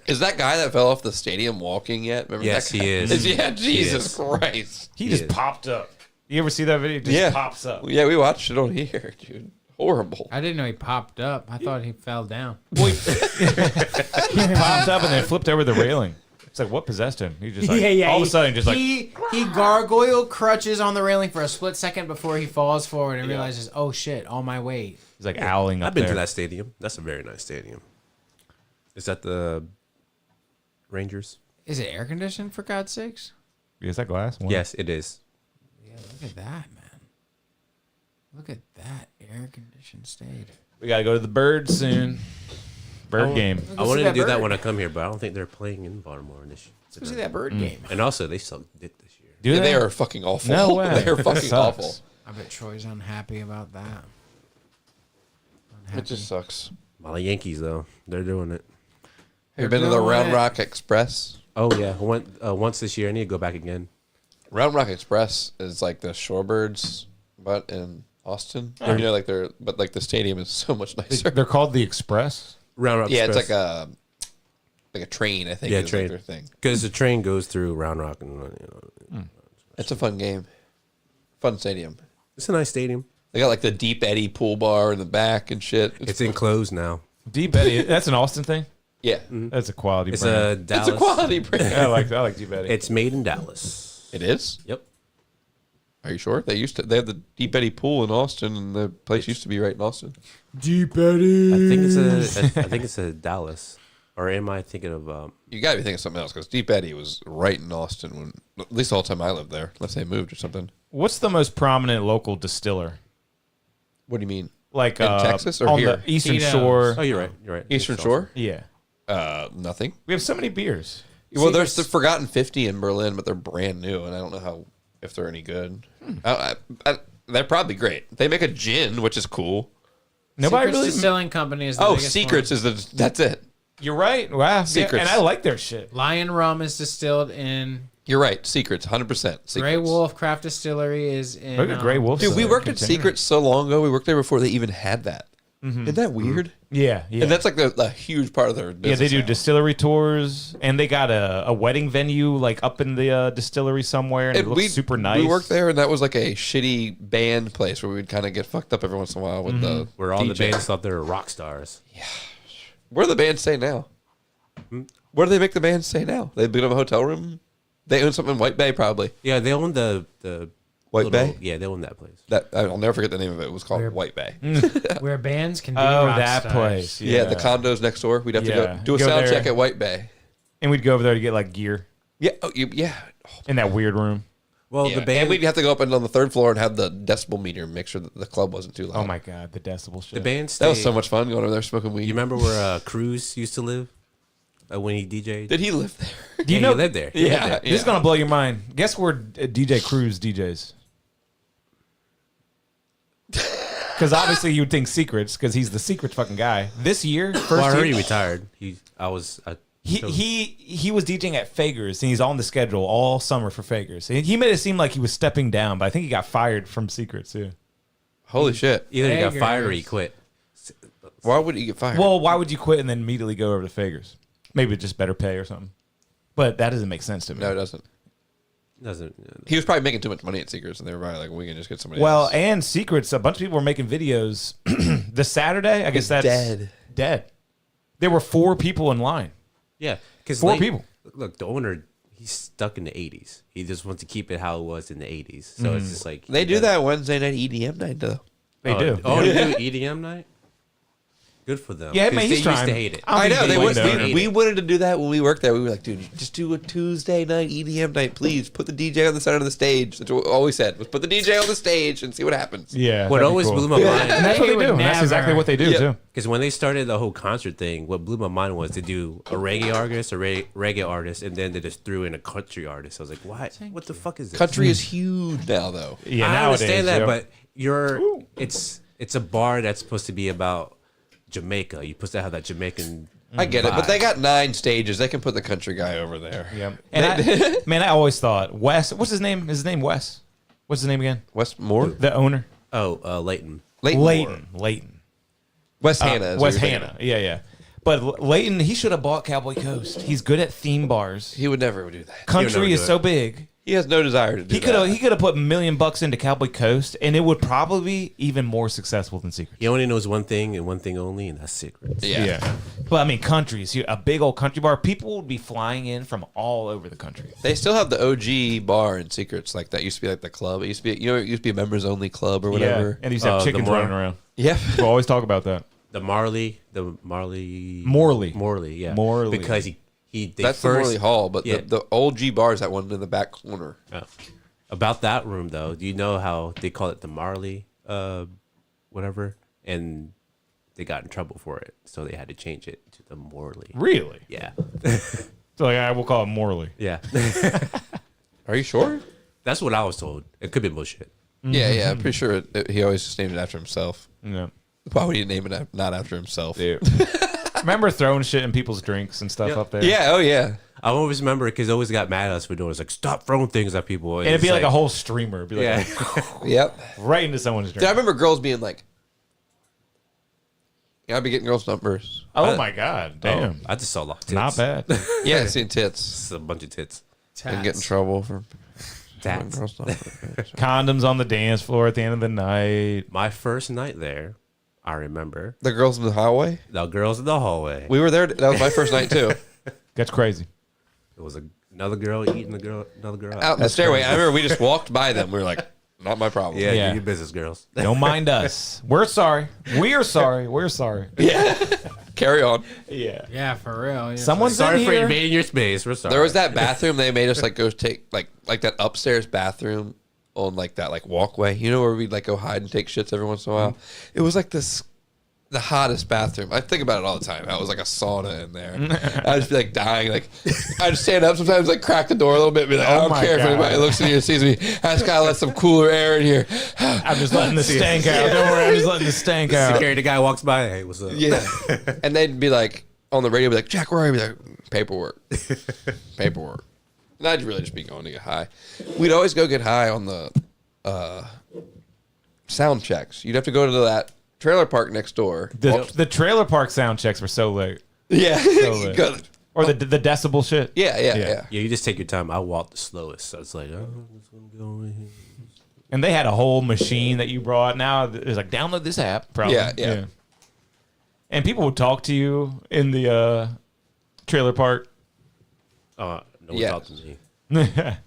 Is that guy that fell off the stadium walking yet? Remember yes, that guy? he is. Yeah, Jesus Christ. He just popped up. You ever see that video? It just pops up. Yeah, we watched it on here, dude. Horrible. I didn't know he popped up. I thought he fell down. He popped up and then flipped over the railing. It's like, what possessed him? He just like, all of a sudden just he gargoyle crutches on the railing for a split second before he falls forward and realizes, oh shit, all my weight. He's like owling up I've been there. to that stadium. That's a very nice stadium. Is that the Rangers? Is it air conditioned, for God's sakes? Is that glass? Wow. Yes, it is. Yeah, look at that, man. Look at that air conditioned stadium. We got to go to the Birds soon. Bird game. I wanted to do that when I come here, but I don't think they're playing in Baltimore this year. Let's go see that Bird game. And also, they sucked dick this year. Do They are fucking awful. No way. They are fucking awful. I bet Troy's unhappy about that. It just sucks. Well, the Yankees, though, they're doing it. Have you been to the Round Rock Express? Oh, yeah. I went once this year. I need to go back again. Round Rock Express is like the Shorebirds, but in Austin. You know, like the stadium is so much nicer. They're called the Express. Round Rock Yeah, Express. it's like a train, I think. Yeah, is train. Like their thing. Because the train goes through Round Rock. And It's a fun game. Fun stadium. It's a nice stadium. They got like the Deep Eddy pool bar in the back and shit. It's enclosed now. Deep Eddy. That's an Austin thing? Yeah. That's a quality It's brand. a Dallas. It's a quality brand. I like Deep Eddy. It's made in Dallas. It is? Yep. Are you sure? They had the Deep Eddy pool in Austin, and the place used to be right in Austin. Deep Eddy. I think it's a Dallas. Or am I thinking of? You got to be thinking of something else because Deep Eddy was right in Austin when, at least the whole time I lived there, unless they moved or something. What's the most prominent local distiller? What do you mean? Like in Texas or on here? the Eastern Shore. Oh, you're right. You're right. Eastern Shore? Yeah. Nothing. We have so many beers. Well, there's the Forgotten 50 in Berlin, but they're brand new, and I don't know if they're any good. They're probably great. They make a gin, which is cool. Nobody Secrets really. Distilling Company is the Oh, biggest Secrets one. that's it. You're right. Wow. Secrets. Yeah, and I like their shit. Lion Rum is distilled in. You're right. Secrets, 100%. Secrets. Grey Wolf Craft Distillery is in. Look at Grey Wolf. Dude, we Cellar worked at container. Secrets so long ago. We worked there before they even had that. Isn't that weird? Yeah, yeah. And that's like a huge part of their business. Yeah, they do now. distillery tours, and they got a wedding venue like up in the distillery somewhere, and it looks super nice. We worked there, and that was like a shitty band place where we'd kind of get fucked up every once in a while with the Where all the DJ. bands thought they were rock stars. Where do the bands stay now? Where do they make the bands stay now? They build a hotel room. They own something in White Bay, probably. Yeah, they own the White Bay. Yeah, they own that place. That I'll never forget the name of it. It was called White Bay. Where bands can be Oh, rock that stars. place. Yeah, the condos next door. We'd have to Yeah. go do a Go sound there. check at White Bay. And we'd go over there to get like gear Yeah. Oh, yeah. in that weird room. Well, Yeah. the band. And we'd have to go up and on the third floor and have the decibel meter and make sure that the club wasn't too loud. Oh my god, the decibel shit. the band. That was stayed- so much fun going over there smoking weed. You remember where Cruz used to live when he DJ'd? Did he live there? Do you Yeah, know? he lived there. He Yeah. lived there. This is gonna blow your mind. Guess where DJ Cruz DJs? Because obviously you'd think Secrets, because he's the Secrets fucking guy. This year, first Well, I heard he year, retired. He he was DJing at Fagers, and he's on the schedule all summer for Fagers. And he made it seem like he was stepping down, but I think he got fired from Secrets too. Holy shit. either he got Fagers. fired or he quit. Why would he get fired? Well, why would you quit and then immediately go over to Fagers? Maybe just better pay or something. But that doesn't make sense to me. no, it doesn't. Doesn't. He was probably making too much money at Secrets, and they were probably like, we can just get somebody Well, else. and Secrets, a bunch of people were making videos. This Saturday, I guess It's that's dead. Dead. There were 4 people in line. Yeah, because 4 people. Look, the owner, he's stuck in the '80s. He just wants to keep it how it was in the '80s. So it's just like They do that Wednesday night EDM night, though. They do. Oh, they do EDM night. Good for them. Yeah, 'Cause man, they he's used trying. to hate it. I know. They would- we wanted to do that when we worked there. We were like, dude, just do a Tuesday night EDM night, please. Put the DJ on the center of the stage. That's what we always said. Was put the DJ on the stage and see what happens. Yeah. What that'd be always cool. blew my mind. And that's what they They do. would That's exactly never- what they do, Yeah. too. Because when they started the whole concert thing, what blew my mind was to do a reggae artist, reggae artist, and then they just threw in a country artist. I was like, what? What the fuck is this? Country is huge now, though. Yeah, I nowadays, understand that, yeah. but it's a bar that's supposed to be about Jamaica. You're supposed to have that Jamaican. I get it, but they vibe. got 9 stages. They can put the country guy over there. Yeah. And man, I always thought Wes. What's his name? Is his name Wes? What's his name again? Wes Moore? The owner. Oh, Leighton. Leighton. Wes Hanna. is what Wes you're thinking Hanna. Yeah, yeah. But Leighton, he should have bought Cowboy Coast. He's good at theme bars. of. He would never do that. Country never is do so it. big. He has no desire to do He could have that. he could have put $1 million into Cowboy Coast, and it would probably be even more successful than Secrets. He only knows one thing and one thing only, and that's secrets. Yeah. But I mean, countries, a big old country bar. People would be flying in from all over the country. They still have the OG bar in Secrets. Like that used to be like the club. It used to be, it used to be a members only club or whatever. Yeah, and they used to have The chickens more- running around. Yeah. People always talk about that. Morley, yeah, Morley. because they That's the first, Morley Hall, but yeah. the old G bar is that one in the back corner. Oh. About that room though, do you know how they call it the Marley, whatever, and they got in trouble for it, so they had to change it to the Morley. Really? Yeah, So like, I will call it Morley. yeah. Are you sure? That's what I was told. It could be bullshit. Yeah, yeah. I'm pretty sure he always just named it after himself. Yeah. Why would he name it not after himself? Dude. Remember throwing shit in people's drinks and stuff up there? Yeah, oh yeah. I always remember because they always got mad at us for doing it. It's like, stop throwing things at people. And it'd be it's like a whole streamer. It'd be like Yeah. Yep. right into someone's drink. Dude, I remember girls being like, "Yeah, I'd be getting girls' numbers." Oh my god! Damn. I just saw a lot of tits. Not bad. Yeah, seeing tits Just a bunch of tits. and get in trouble for Tats. girls' numbers. Condoms on the dance floor at the end of the night. My first night there, I remember. The girls in the hallway? The girls in the hallway. We were there. That was my first night, too. That's crazy. It was another girl eating another girl Out in the stairway. I remember we just walked by them. We were like, not my problem. Yeah, Yeah. do your business, girls. Don't mind us. We're sorry. We are sorry. We're sorry. Yeah. Carry on. Yeah. Yeah, for real. You're Someone's Sorry in for here. invading your space. We're sorry. There was that bathroom they made us like go take like that upstairs bathroom on like that like walkway. You know where we'd like go hide and take shits every once in a while. It was like the hottest bathroom. I think about it all the time. I was like a sauna in there. I'd just be like dying. Like I'd stand up sometimes, like crack the door a little bit, and be like, I Oh don't my care if God. anybody looks in here and sees me. I just gotta let some cooler air in here. I'm just letting the stank out. Don't worry. I'm just letting the stank out. Security guy walks by. Hey, what's up? Yeah. And they'd be like on the radio, be like, Jack, where are you? Be like, paperwork. Paperwork. And I'd really just be going to get high. We'd always go get high on the sound checks. You'd have to go to that trailer park next door. The trailer park sound checks were so lit. Yeah. So lit. Go- Or the decibel shit. yeah. Yeah, you just take your time. I walk the slowest. So it's like, oh, this one go over here. And they had a whole machine that you brought. Now it's like, download this app. Probably. Yeah. And people would talk to you in the trailer park. No one Yeah. talked to me. I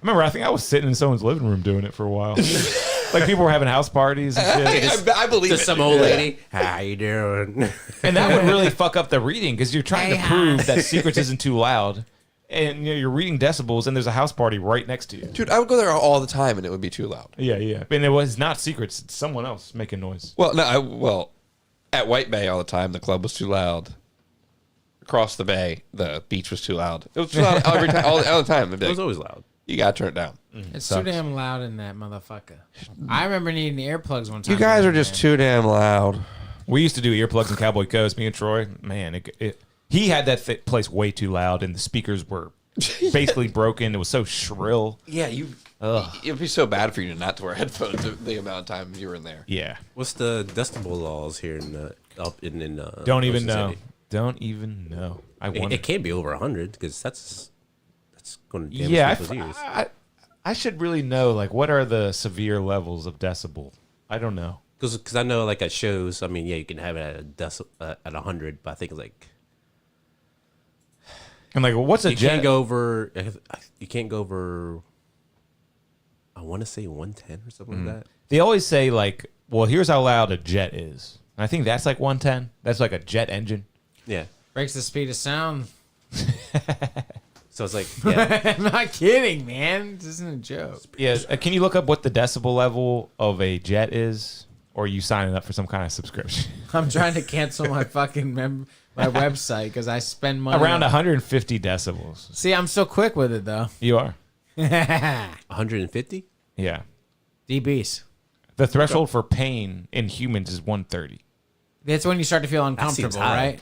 remember, I think I was sitting in someone's living room doing it for a while. Like people were having house parties and shit. I believe Just it. some old lady. How you doing? And that would really fuck up the reading because you're trying to prove that Secrets isn't too loud. And you know, you're reading decibels and there's a house party right next to you. Dude, I would go there all the time and it would be too loud. Yeah. And it was not Secrets. It's someone else making noise. Well, no, at White Bay all the time, the club was too loud. Across the bay, the beach was too loud. It was too loud every time, all the time. They'd be It was like, always loud. you gotta turn it down. It's too damn loud in that motherfucker. I remember needing earplugs one time. You guys are just too damn loud. We used to do earplugs in Cowboy Coast, me and Troy. Man, he had that place way too loud and the speakers were basically broken. It was so shrill. Yeah, it'd be so bad for you to not to wear headphones the amount of time you were in there. Yeah. What's the decibel laws here in up in Don't even Ocean know. City? Don't even know. I wonder. It can't be over 100 because that's going to damage Yeah, people's ears. I should really know, like, what are the severe levels of decibel? I don't know. Because I know, like, at shows, I mean, yeah, you can have it at 100, but I think, like... And, like, what's a you jet? can't go over... You can't go over... I want to say 110 or something like that. They always say, like, well, here's how loud a jet is. And I think that's, like, 110. That's, like, a jet engine. Yeah. Breaks the speed of sound. So it's like, yeah. I'm not kidding, man. This isn't a joke. Yeah. Can you look up what the decibel level of a jet is? Or are you signing up for some kind of subscription? I'm trying to cancel my fucking my website because I spend money Around on- 150 decibels. See, I'm so quick with it though. You are. 150? Yeah. dBs. The threshold for pain in humans is 130. That's when you start to feel uncomfortable, high. right?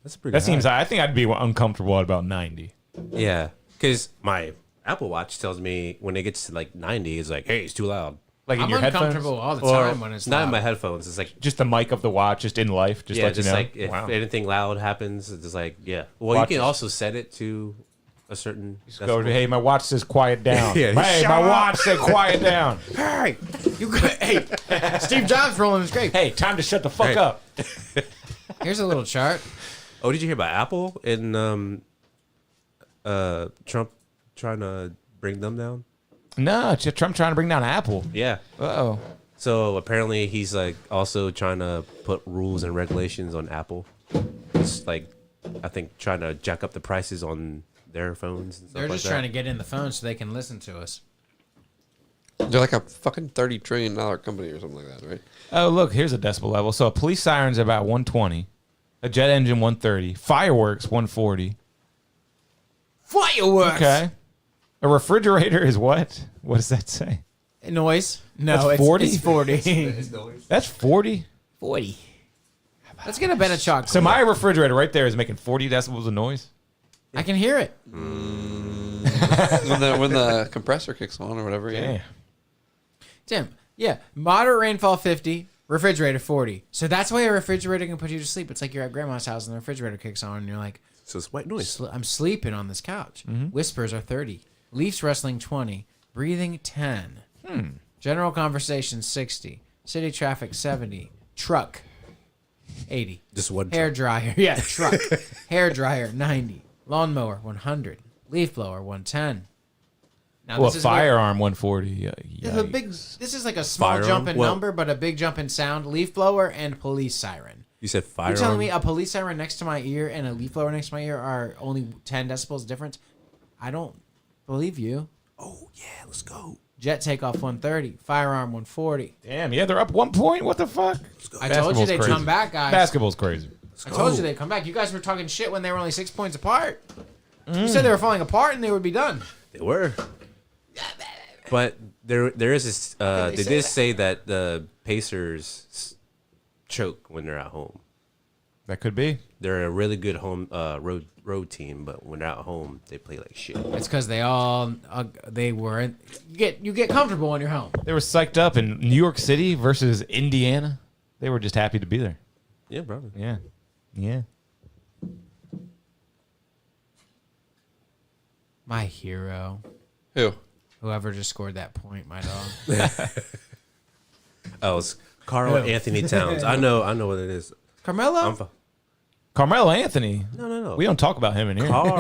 That's pretty That seems high. I think I'd be uncomfortable at about 90. Yeah. Because my Apple Watch tells me when it gets to, like, 90, it's like, hey, it's too loud. Like in I'm your headphones? uncomfortable all the Or time when it's Not in loud. my headphones. It's like... Just the mic of the watch, just in life, just yeah, let just you know. like if Wow. anything loud happens, it's just like, yeah. Well, Watches. you can also set it to a certain... Go, decibel. hey, my watch says quiet down. Yeah, Hey, shut my up. watch said quiet down. Hey, hey, Steve Jobs rolling his grave. Hey, time to shut the fuck Hey. up. Here's a little chart. Oh, did you hear about Apple and Trump trying to bring them down? No, it's just Trump trying to bring down Apple. Yeah. Uh-oh. So apparently he's like also trying to put rules and regulations on Apple. It's like I think trying to jack up the prices on their phones and stuff They're like just that. trying to get in the phone so they can listen to us. They're like a fucking $30 trillion company or something like that, right? Oh, look, here's a decibel level. So a police siren's about 120. A jet engine, 130. Fireworks, 140. Fireworks. Okay. A refrigerator is what? What does that say? Noise. No, That's it's 40? It's 40. That's 40? 40. Let's get a bit of chocolate. So my refrigerator right there is making 40 decibels of noise? I can hear it. when the compressor kicks on or whatever, yeah. Damn. Tim, yeah. Moderate rainfall 50, refrigerator 40. So that's why a refrigerator can put you to sleep. It's like you're at grandma's house and the refrigerator kicks on and you're like, so it's white noise. I'm sleeping on this couch. Mm-hmm. Whispers are 30. Leafs wrestling 20. Breathing 10. General conversation 60. City traffic 70. Truck 80. Just one Hair dryer, yeah, truck. Hair dryer, 90. Lawnmower, 100. Leaf blower, 110. Now Well, this is where- firearm 140. Yeah, This is, this is like a small Firearm? jump in Well- number, but a big jump in sound. Leaf blower and police siren. You said firearm. You're telling me a police siren next to my ear and a leaf blower next to my ear are only 10 decibels difference? I don't believe you. Oh yeah, let's go. Jet takeoff 130, firearm 140. Damn, yeah, they're up 1 point. What the fuck? I told you they'd crazy. come back, guys. Basketball's crazy. I told you they'd come back. You guys were talking shit when they were only 6 points apart. You said they were falling apart and they would be done. They were. But there is this. They did say that the Pacers choke when they're at home. That could be. They're a really good home road team, but when they're at home, they play like shit. It's because they all they were. You get comfortable when you're home. They were psyched up in New York City versus Indiana. They were just happy to be there. Yeah, brother. Yeah. Yeah. My hero. Who? Whoever just scored that point, my dog. Oh, it's Carl Anthony Towns. I know what it is. Carmelo? Carmelo Anthony. No. We don't talk about him in here. Carl.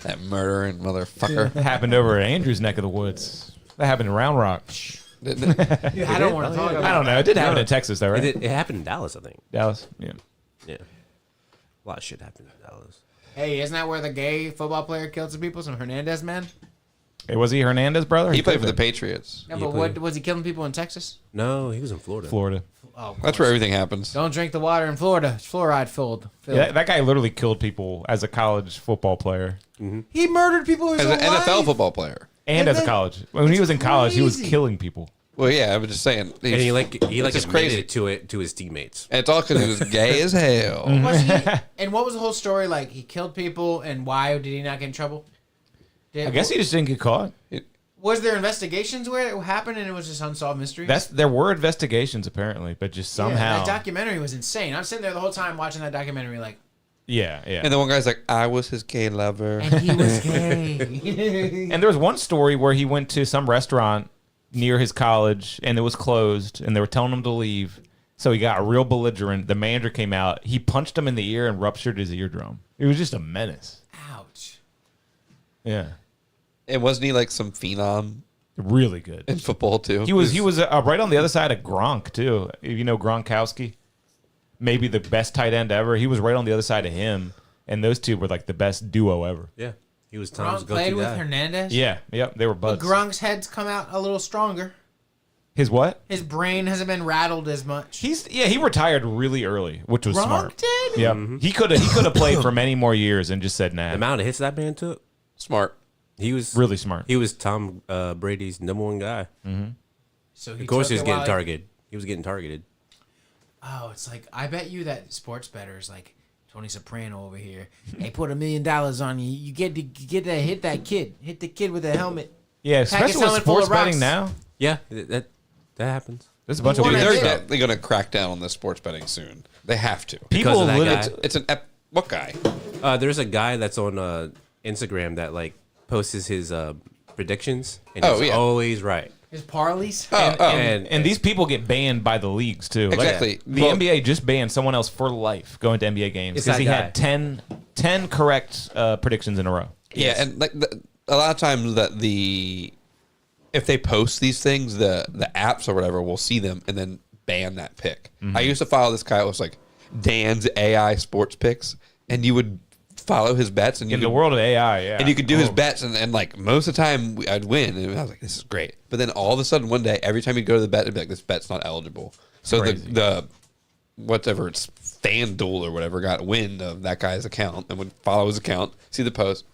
That murdering motherfucker. That happened over at Andrew's neck of the woods. That happened in Round Rock. I don't want to talk about I don't know. It did happen in Texas, though, right? It happened in Dallas, I think. Dallas, yeah. Yeah. A lot of shit happened in Dallas. Hey, isn't that where the gay football player killed some people? Some Hernandez man? Hey, was he Hernandez, brother? He played for the Patriots. Yeah, but what was he killing people in Texas? No, he was in Florida. Florida. Oh, That's where everything happens. Don't drink the water in Florida. It's fluoride filled. Yeah, that guy literally killed people as a college football player. He murdered people his As whole an life. NFL football player. And as a college. When he was in college, he was crazy. killing people. Well, yeah, I was just saying. And he it's just crazy. admitted to his teammates. And it's all because he was gay as hell. Was he, and what was the whole story like? He killed people, and why did he not get in trouble? I guess he just didn't get caught. Was there investigations where it happened, and it was just unsolved mystery? There were investigations apparently, but just Yeah, somehow. that documentary was insane. I'm sitting there the whole time watching that documentary, like, yeah. And the one guy's like, I was his gay lover. and he was gay. And there was one story where he went to some restaurant near his college and it was closed and they were telling him to leave. So he got real belligerent. The manager came out. He punched him in the ear and ruptured his eardrum. It was just a menace. Ouch. Yeah. And wasn't he like some phenom Really good. in football too? He was right on the other side of Gronk too. You know Gronkowski? Maybe the best tight end ever. He was right on the other side of him. And those two were like the best duo ever. Yeah. He was Tom's Gronk go-to played with guy. Hernandez? Yeah. Yep. They were But buds. Gronk's head's come out a little stronger. His what? His brain hasn't been rattled as much. He retired really early, which was Gronk smart. did? Yeah. He could have played for many more years and just said nah. The amount of hits that man took. Smart. He was Really smart. He was Tom Brady's number one guy. So Of course, he was took it getting while targeted. He was getting targeted. Oh, it's like, I bet you that sports bettors like Tony Soprano over here, they put $1 million on you. You get to hit that kid. Hit the kid with a helmet. Yeah, Pack his especially with helmet full sports of rocks. betting now. Yeah, that happens. There's a bunch of Dude, What weird I they're did. definitely going to crack down on this sports betting soon. They have to. people of that live guy. it. It's an what guy? There's a guy that's on Instagram that like posts his predictions, and Oh, he's yeah. always right. His parlays. And these people get banned by the leagues too. Like, Exactly. the Well- NBA just banned someone else for life going to NBA games It's because that he guy. had 10 correct predictions in a row. Yeah, and like a lot of times that if they post these things, the apps or whatever will see them and then ban that pick. I used to follow this guy. It was like Dan's AI sports picks, and you would follow his bets, and you In the could- world of AI, yeah. and you could do his bets, and like most of the time I'd win, and I was like, this is great. But then all of a sudden one day, every time you go to the bet, it'd be like, this bet's not eligible. So Crazy. the whatever it's FanDuel or whatever got wind of that guy's account and would follow his account, see the post,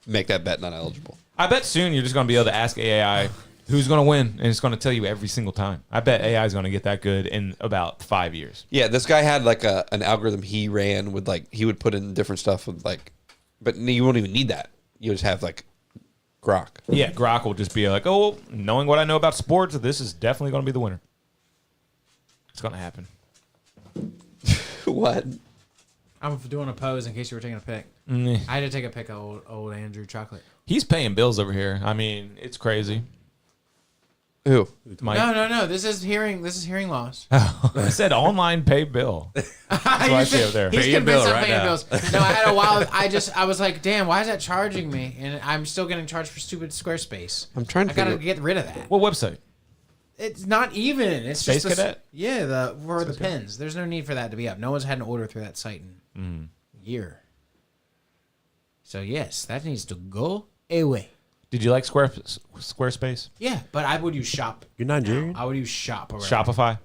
make that bet not eligible. I bet soon you're just going to be able to ask AI who's going to win, and it's going to tell you every single time. I bet AI is going to get that good in about 5 years. Yeah, this guy had like an algorithm he ran with like he would put in different stuff with like, but you won't even need that. You just have like Grok. Yeah, Grok will just be like, oh, knowing what I know about sports, this is definitely going to be the winner. It's going to happen. What? I'm doing a pose in case you were taking a pic. Mm. I had to take a pic of old Andrew Chocolate. He's paying bills over here. I mean, it's crazy. Who? Mike. No. This is hearing loss. I said online pay bill. That's what I see up there. He's Pay your convinced bill I'm right paying now. bills. No, I had a while. I was like, damn, why is that charging me? And I'm still getting charged for stupid Squarespace. I'm trying to I gotta figure- get rid of that. What website? It's not even. It's Space just Cadet? for the pins. There's no need for that to be up. No one's had an order through that site in a year. So yes, that needs to go away. Did you like Squarespace? Yeah, but I would use Shop. You're Nigerian? I would use Shop. Or Shopify?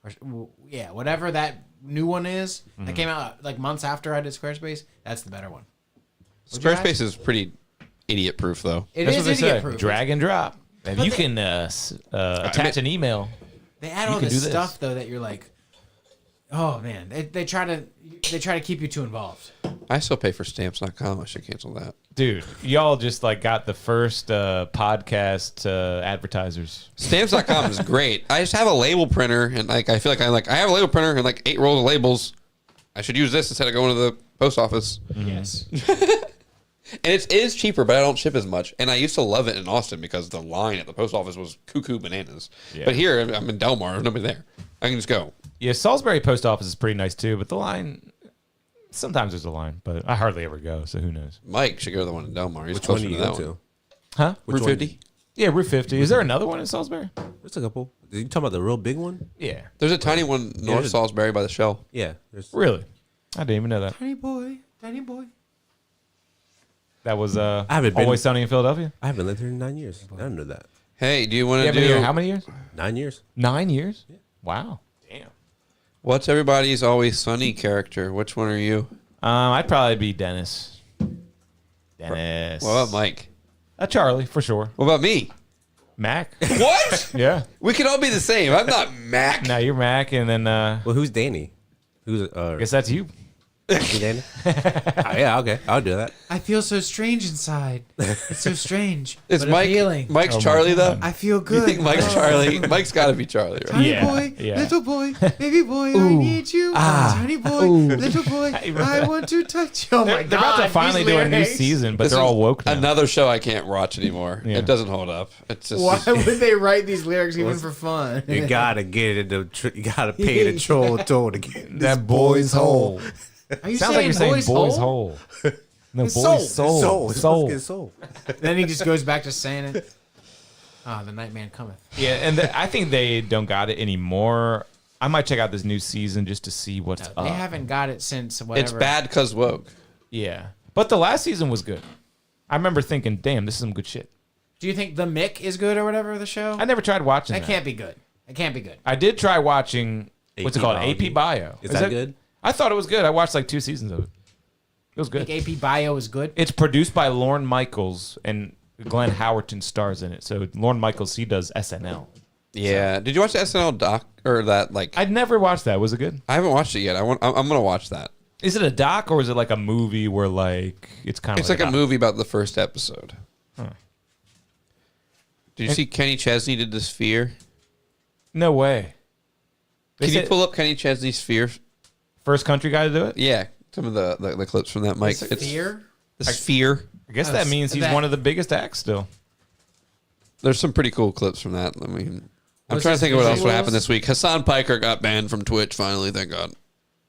Or, yeah, whatever that new one is that came out like months after I did Squarespace. That's the better one. What'd you Squarespace ask? is pretty idiot proof though. It That's is what they idiot say. proof. Drag and drop. If you can attach an email, They add you all can this do stuff though that you're like, oh man, they try to keep you too involved. I still pay for stamps.com. I should cancel that. Dude, y'all just like got the first podcast advertisers. Stamps.com is great. I just have a label printer, and like I feel like I have a label printer and like 8 rolls of labels. I should use this instead of going to the post office. Yes. And it is cheaper, but I don't ship as much. And I used to love it in Austin because the line at the post office was cuckoo bananas. Yeah. But here, I'm in Delmar. There's nobody there. I can just go. Yeah, Salisbury post office is pretty nice too, but the line, sometimes there's a line, but I hardly ever go, so who knows? Mike should go to the one in Delmar. He's Which one closer do you to that go to? one. Huh? Route 50? Yeah, Route 50. Is there another one in Salisbury? There's a couple. Are you talking about the real big one? Yeah. There's a tiny one north there's a- Salisbury by the Shell. Yeah. There's, Really? I didn't even know that. Tiny boy. That was haven't been- Always Sunny in Philadelphia? I haven't lived here in 9 years. I didn't know that. Hey, do you want You to haven't been do here how many years? 9 years. 9 years? Yeah. Wow. Damn. what's everybody's Always Sunny character? Which one are you? I'd probably be Dennis. Dennis. What about Mike? Charlie, for sure. What about me? Mac. What? Yeah. We could all be the same. I'm not Mac. Now you're Mac, and then Well, who's Danny? Who's I guess that's you. Danny? Yeah, okay. I'll do that. I feel so strange inside. It's so strange. Is but Mike appealing. Mike's Oh my Charlie though? God. I feel You good. think Mike's Charlie? Mike's got to be Charlie, right? Tiny Yeah, boy, yeah. little boy, baby boy, I need you. Tiny boy, little boy, I want to touch you. Oh my They're god! about to finally these do a new lyrics. season, but This they're is all woke now. Another show I can't watch anymore. Yeah. It doesn't hold up. It's just Why would they write these lyrics even for fun? You gotta get it. You gotta pay the toll to get that boy's hole. Are you Sounds like you're saying boy's boy's hole? hole. No, His boy's soul. soul. It's Soul. fucking soul. Then he just goes back to saying it. Ah, the Nightman cometh. Yeah, and I think they don't got it anymore. I might check out this new season just to see what's They up. haven't got it since whatever. it's bad because woke. Yeah, but the last season was good. I remember thinking, "Damn, this is some good shit." Do you think the Mick is good or whatever the show? I never tried watching That that. can't be good. It can't be good. I did try watching. What's it AP called? Biology. AP Bio. Is that good? I thought it was good. I watched like 2 seasons of it. It was good. Think AP Bio is good. It's produced by Lorne Michaels, and Glenn Howerton stars in it. So Lorne Michaels, he does SNL. Yeah. Did you watch the SNL doc or that? Like, I'd never watched that. Was it good? I haven't watched it yet. I'm gonna watch that. Is it a doc or is it like a movie where like it's kind of It's like a movie about the first episode. Huh. Did you see Kenny Chesney did the Sphere? No way. They Can you said- pull up Kenny Chesney's Sphere? First country guy to do it? Yeah, some of the clips from that, Mike. It's Fear? the Sphere. I guess that means he's that- one of the biggest acts still. There's some pretty cool clips from that. I mean, I'm What's trying to his think of what else would visuals? happen this week. Hassan Piker got banned from Twitch finally. Thank God.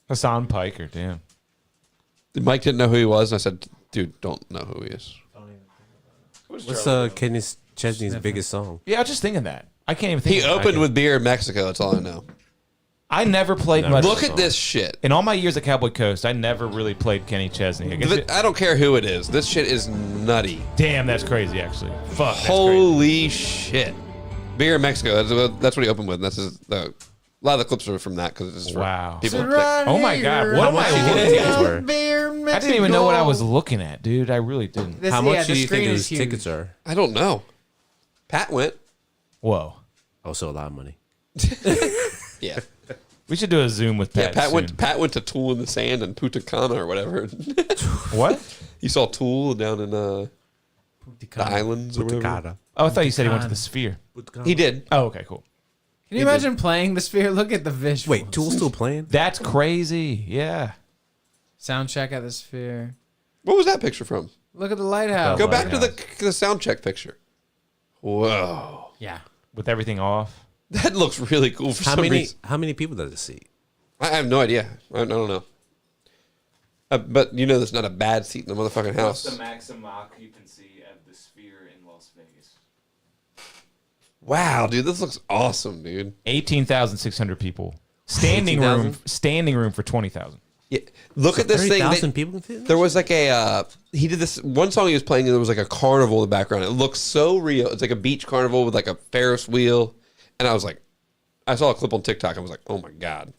Hassan Piker, damn. Mike didn't know who he was, and I said, "Dude, don't know who he is." What's Kenny Chesney's biggest song? Yeah, I was just thinking that. I can't even think He of it. opened with beer in Mexico. That's all I know. I never played much. Look at this shit. In all my years at Cowboy Coast, I never really played Kenny Chesney. I guess I don't care who it is. This shit is nutty. Damn, that's crazy, actually. Fuck, that's crazy. Holy shit. Beer in Mexico. That's what he opened with. That's a lot of the clips are from that because it's for Wow. people. Oh my God, what am I looking were? at? I didn't even know what I was looking at, dude. I really didn't. This- How yeah, much the do you think screen those is huge. tickets are? I don't know. Pat went. Whoa. Also a lot of money. Yeah. We should do a Zoom with Yeah, Pat. soon. Pat went to Tool in the Sand in Punta Cana or whatever. What? He saw Tool down in the islands or whatever. Puticata. Oh, I thought you said he went to the Sphere. He did. Oh, okay, cool. Can you imagine playing the Sphere? Look at the visuals. Wait, Tool's still playing? That's crazy. Yeah. Sound check at the Sphere. What was that picture from? Look at the lighthouse. Go back to the sound check picture. Whoa. Yeah. with everything off. That looks really cool for some reason. How many people does it seat? I have no idea. I don't know. But you know, there's not a bad seat in the motherfucking house. What's the maximum occupancy of the Sphere in Las Vegas? Wow, dude, this looks awesome, dude. 18,600 people. Standing 18,000? room. Standing room for 20,000. Yeah, look at this thing. 30,000 people can fit in There was like a he did this one song he was playing, and there was like a carnival in the background. It looks so real. It's like a beach carnival with like a Ferris wheel, and I was like, I saw a clip on TikTok. I was like, oh my god,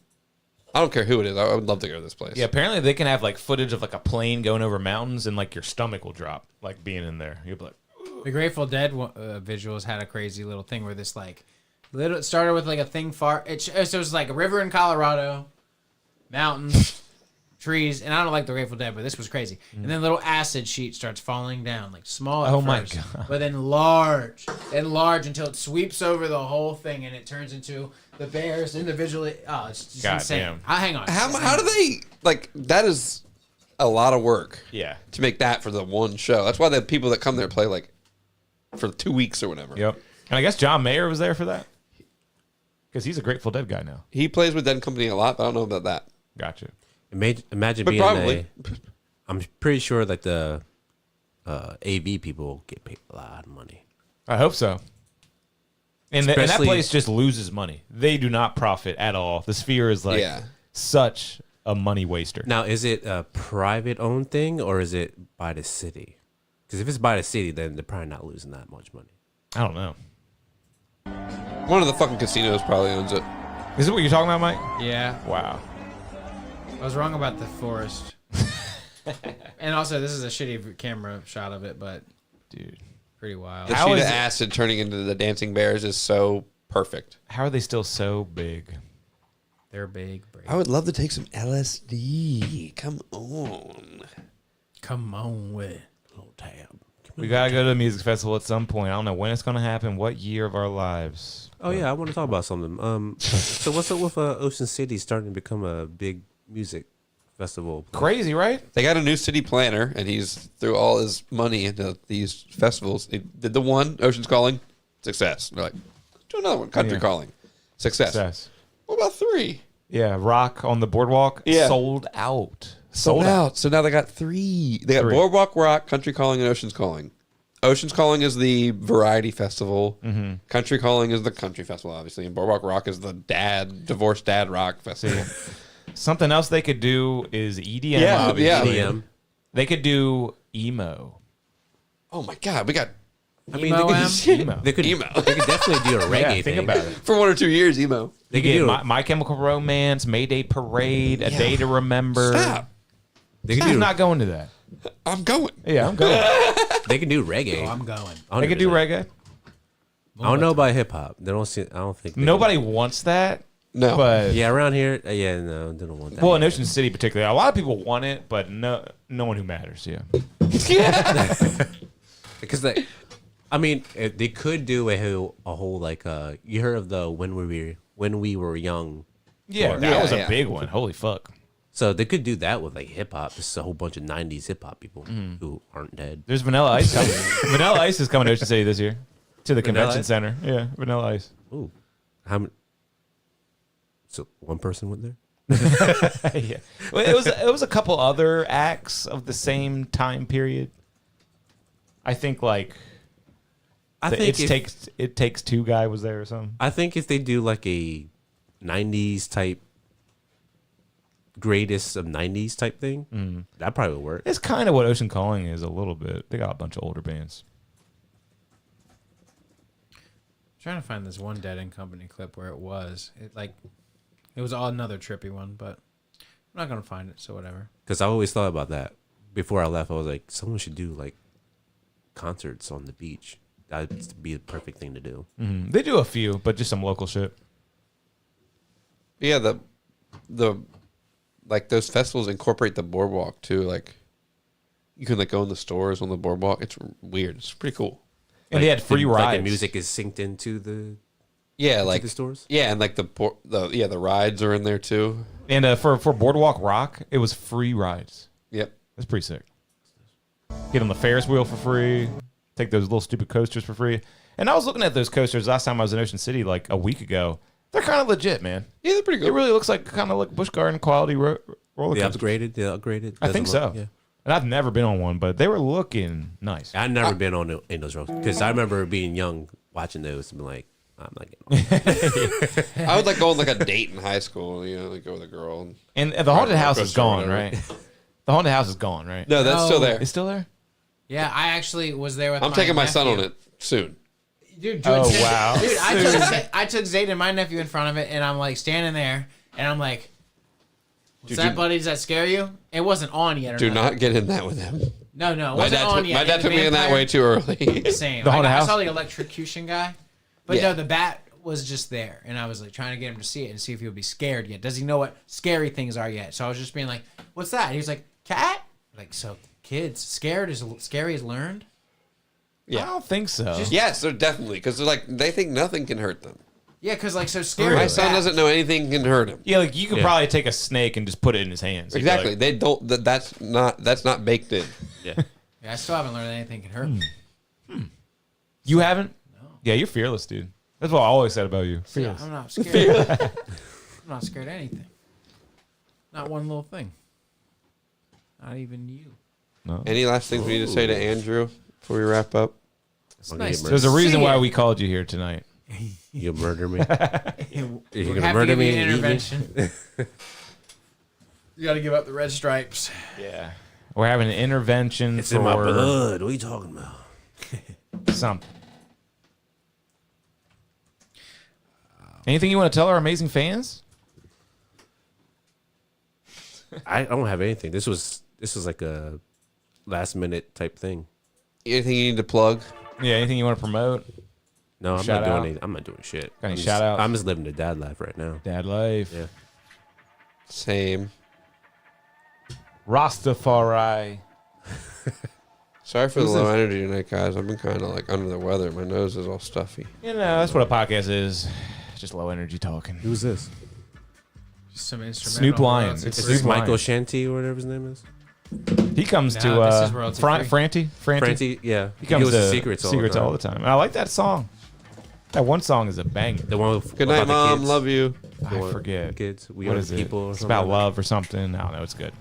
I don't care who it is. I would love to go to this place. Yeah, apparently they can have like footage of like a plane going over mountains, and like your stomach will drop, like being in there. You'll be like, The Grateful Dead visuals had a crazy little thing where this like it started with like a thing far. So it was like a river in Colorado, mountains, trees, and I don't like the Grateful Dead, but this was crazy. And then little acid sheet starts falling down, like small at Oh my first, God. but then large until it sweeps over the whole thing, and it turns into the bears individually. Oh, it's just God insane. damn. Hang on. How do they like that? Is a lot of work. Yeah. To make that for the one show. That's why the people that come there play like for 2 weeks or whatever. Yep. And I guess John Mayer was there for that because he's a Grateful Dead guy now. He plays with Dead Company a lot, but I don't know about that. Gotcha. Imagine But being probably. I'm pretty sure that the AV people get paid a lot of money. I hope so. And that Especially- place just loses money. They do not profit at all. The Sphere is like Yeah. such a money waster. Now, is it a private owned thing or is it by the city? Because if it's by the city, then they're probably not losing that much money. I don't know. One of the fucking casinos probably owns it. Is it what you're talking about, Mike? Yeah. Wow. I was wrong about the forest. And also, this is a shitty camera shot of it, but dude, pretty wild. The sheet of acid turning into the dancing bears is so perfect. How are they still so big? They're big. I would love to take some LSD. Come on. Come on with little tab. We gotta go to the music festival at some point. I don't know when it's gonna happen. What year of our lives? Oh yeah, I want to talk about something. So what's up with Ocean City starting to become a big music festival? Crazy, right? They got a new city planner, and he's threw all his money into these festivals. He did the one, Ocean's Calling, success. They're like, do another one, Country Yeah. Calling, success. What about 3? Yeah, Rock on the Boardwalk. Yeah. Sold out. Sold out. So now they got 3. They got 3. Boardwalk Rock, Country Calling, and Ocean's Calling. Ocean's Calling is the variety festival. Mm-hmm. Country Calling is the country festival, obviously, and Boardwalk Rock is the divorced dad rock festival. Something else they could do is EDM. Yeah, obviously. yeah. EDM. They could do emo. Oh my god, we got. I mean, Emo-M? they could Emo. they could definitely do a reggae Yeah, thing. think about it. For 1 or 2 years, emo. They They could could get do My Chemical Romance, Mayday Parade, A Day to Remember. Stop. They could Who's do not going to that? I'm going. Yeah, I'm going. they could do reggae. I'm going. They could do reggae. I don't know about hip hop. They don't see. I don't think they Nobody wants that. No. But Yeah, around here, no, they don't want that. well, in Ocean City particularly, a lot of people want it, but no one who matters. Yeah. Because I mean, they could do a whole like you heard of the when we were young. Yeah, tour. that was a yeah. big one. Holy fuck. So they could do that with like hip hop. This is a whole bunch of '90s hip hop people Mm-hmm. who aren't dead. There's Vanilla Ice coming. Vanilla Ice is coming to Ocean City this year to the Vanilla convention Ice? center. Yeah, Vanilla Ice. Ooh, how many? So one person went there. Yeah. Well, it was a couple other acts of the same time period. I think like I the think it takes two guy was there or something. I think if they do like a '90s type greatest of '90s type thing, that probably would work. It's kind of what Ocean Calling is a little bit. They got a bunch of older bands. Trying to find this one Dead and Company clip where it was. It was all another trippy one, but I'm not gonna find it, so whatever. Because I always thought about that before I left. I was like, someone should do like concerts on the beach. That'd be the perfect thing to do. They do a few, but just some local shit. Yeah, the like those festivals incorporate the boardwalk too. Like you can like go in the stores on the boardwalk. It's weird. It's pretty cool. And they had free Like rides. the music is synced into the Yeah, like the stores. Yeah, and like the rides are in there too. And for Boardwalk Rock, it was free rides. Yep. That's pretty sick. Get on the Ferris wheel for free. take those little stupid coasters for free. And I was looking at those coasters last time I was in Ocean City, like a week ago. They're kind of legit, man. Yeah, they're pretty good. It really looks like kind of like Busch Garden quality roller They coaster. upgraded. I think so. Yeah. And I've never been on one, but they were looking nice. I've never been on in those roads because I remember being young watching those and be like, I'm not getting on. I would like go on like a date in high school, like go with a girl. And the haunted house is coaster or gone, whatever. right? The haunted house is gone, right? No, that's still there. It's still there? Yeah, I actually was there with I'm my taking my son nephew. on it soon. Dude, Oh, wow. Dude, I took Zayden and my nephew in front of it, and I'm like standing there, and I'm like, "What's Dude, that, buddy? Does that scare you?" It wasn't on yet. Or Do nothing. not get in that with him. No, it My wasn't dad, on yet. my It dad was took me in that vampire- way too early. Same. The haunted I house? saw the electrocution guy, but Yeah. no, the bat was just there, and I was like trying to get him to see it and see if he would be scared yet. Does he know what scary things are yet? So I was just being like, "What's that?" And he was like, "Cat." Like, so kids scared is scary is learned. I don't think so. Yes, they're definitely because they're like they think nothing can hurt them. Yeah, because like so scary. My is son bad. doesn't know anything can hurt him. Yeah, like you could probably take a snake and just put it in his hands. You'd be Exactly. like, They don't. That's not baked in. Yeah. Yeah, I still haven't learned anything can hurt me. You haven't? No. Yeah, you're fearless, dude. That's what I always said about you. Yeah, I'm not scared. I'm not scared of anything. Not one little thing. Not even you. No. Any last things we need to say to Andrew before we wrap up? It's nice. There's a reason See why it. we called you here tonight. You'll murder me. We're You're gonna happy murder to me be and an eat me? intervention. You got to give up the red stripes. Yeah. We're having an intervention It's for in my blood. What are you talking about? something. Anything you want to tell our amazing fans? I don't have anything. This was like a last minute type thing. Anything you need to plug? Yeah, anything you want to promote? No, I'm Shout not doing out? anything. I'm not doing shit. Got any I'm just- shout outs? I'm just living the dad life right now. Dad life. Yeah. Same. Rastafari. Sorry for the Who's low this? energy tonight, guys. I've been kind of like under the weather. My nose is all stuffy. You know, that's what a podcast is. Just low energy talking. Who's this? Just some instrumental. Snoop Lion. royalty It's Is free. this Snoop Lion. Michael Shanty or whatever his name is? He comes No, to this is royalty free. Franti. Franti, yeah. He comes goes to to Secrets all the time. And I like that song. That one song is a banger. The one with, Good night, about the Mom. kids. Love you. I one- forget. Kids. We What are is the it? people. Or It's something about like love or something. I don't know. It's good.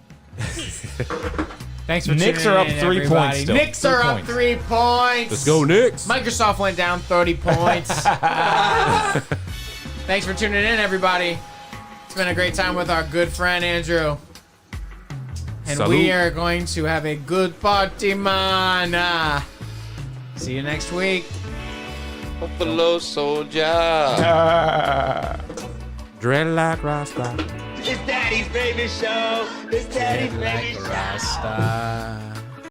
Thanks for Knicks tuning are up in, 3 everybody. points still. Knicks 3 are up points. 3 points. Let's go, Knicks. Microsoft went down 30 points. Thanks for tuning in, everybody. It's been a great time with our good friend Andrew. And we Salud. are going to have a good party, man. See you next week. Buffalo Soldier. Dreadlock Rasta. It's Daddy's baby show. It's Daddy's baby show. Rasta.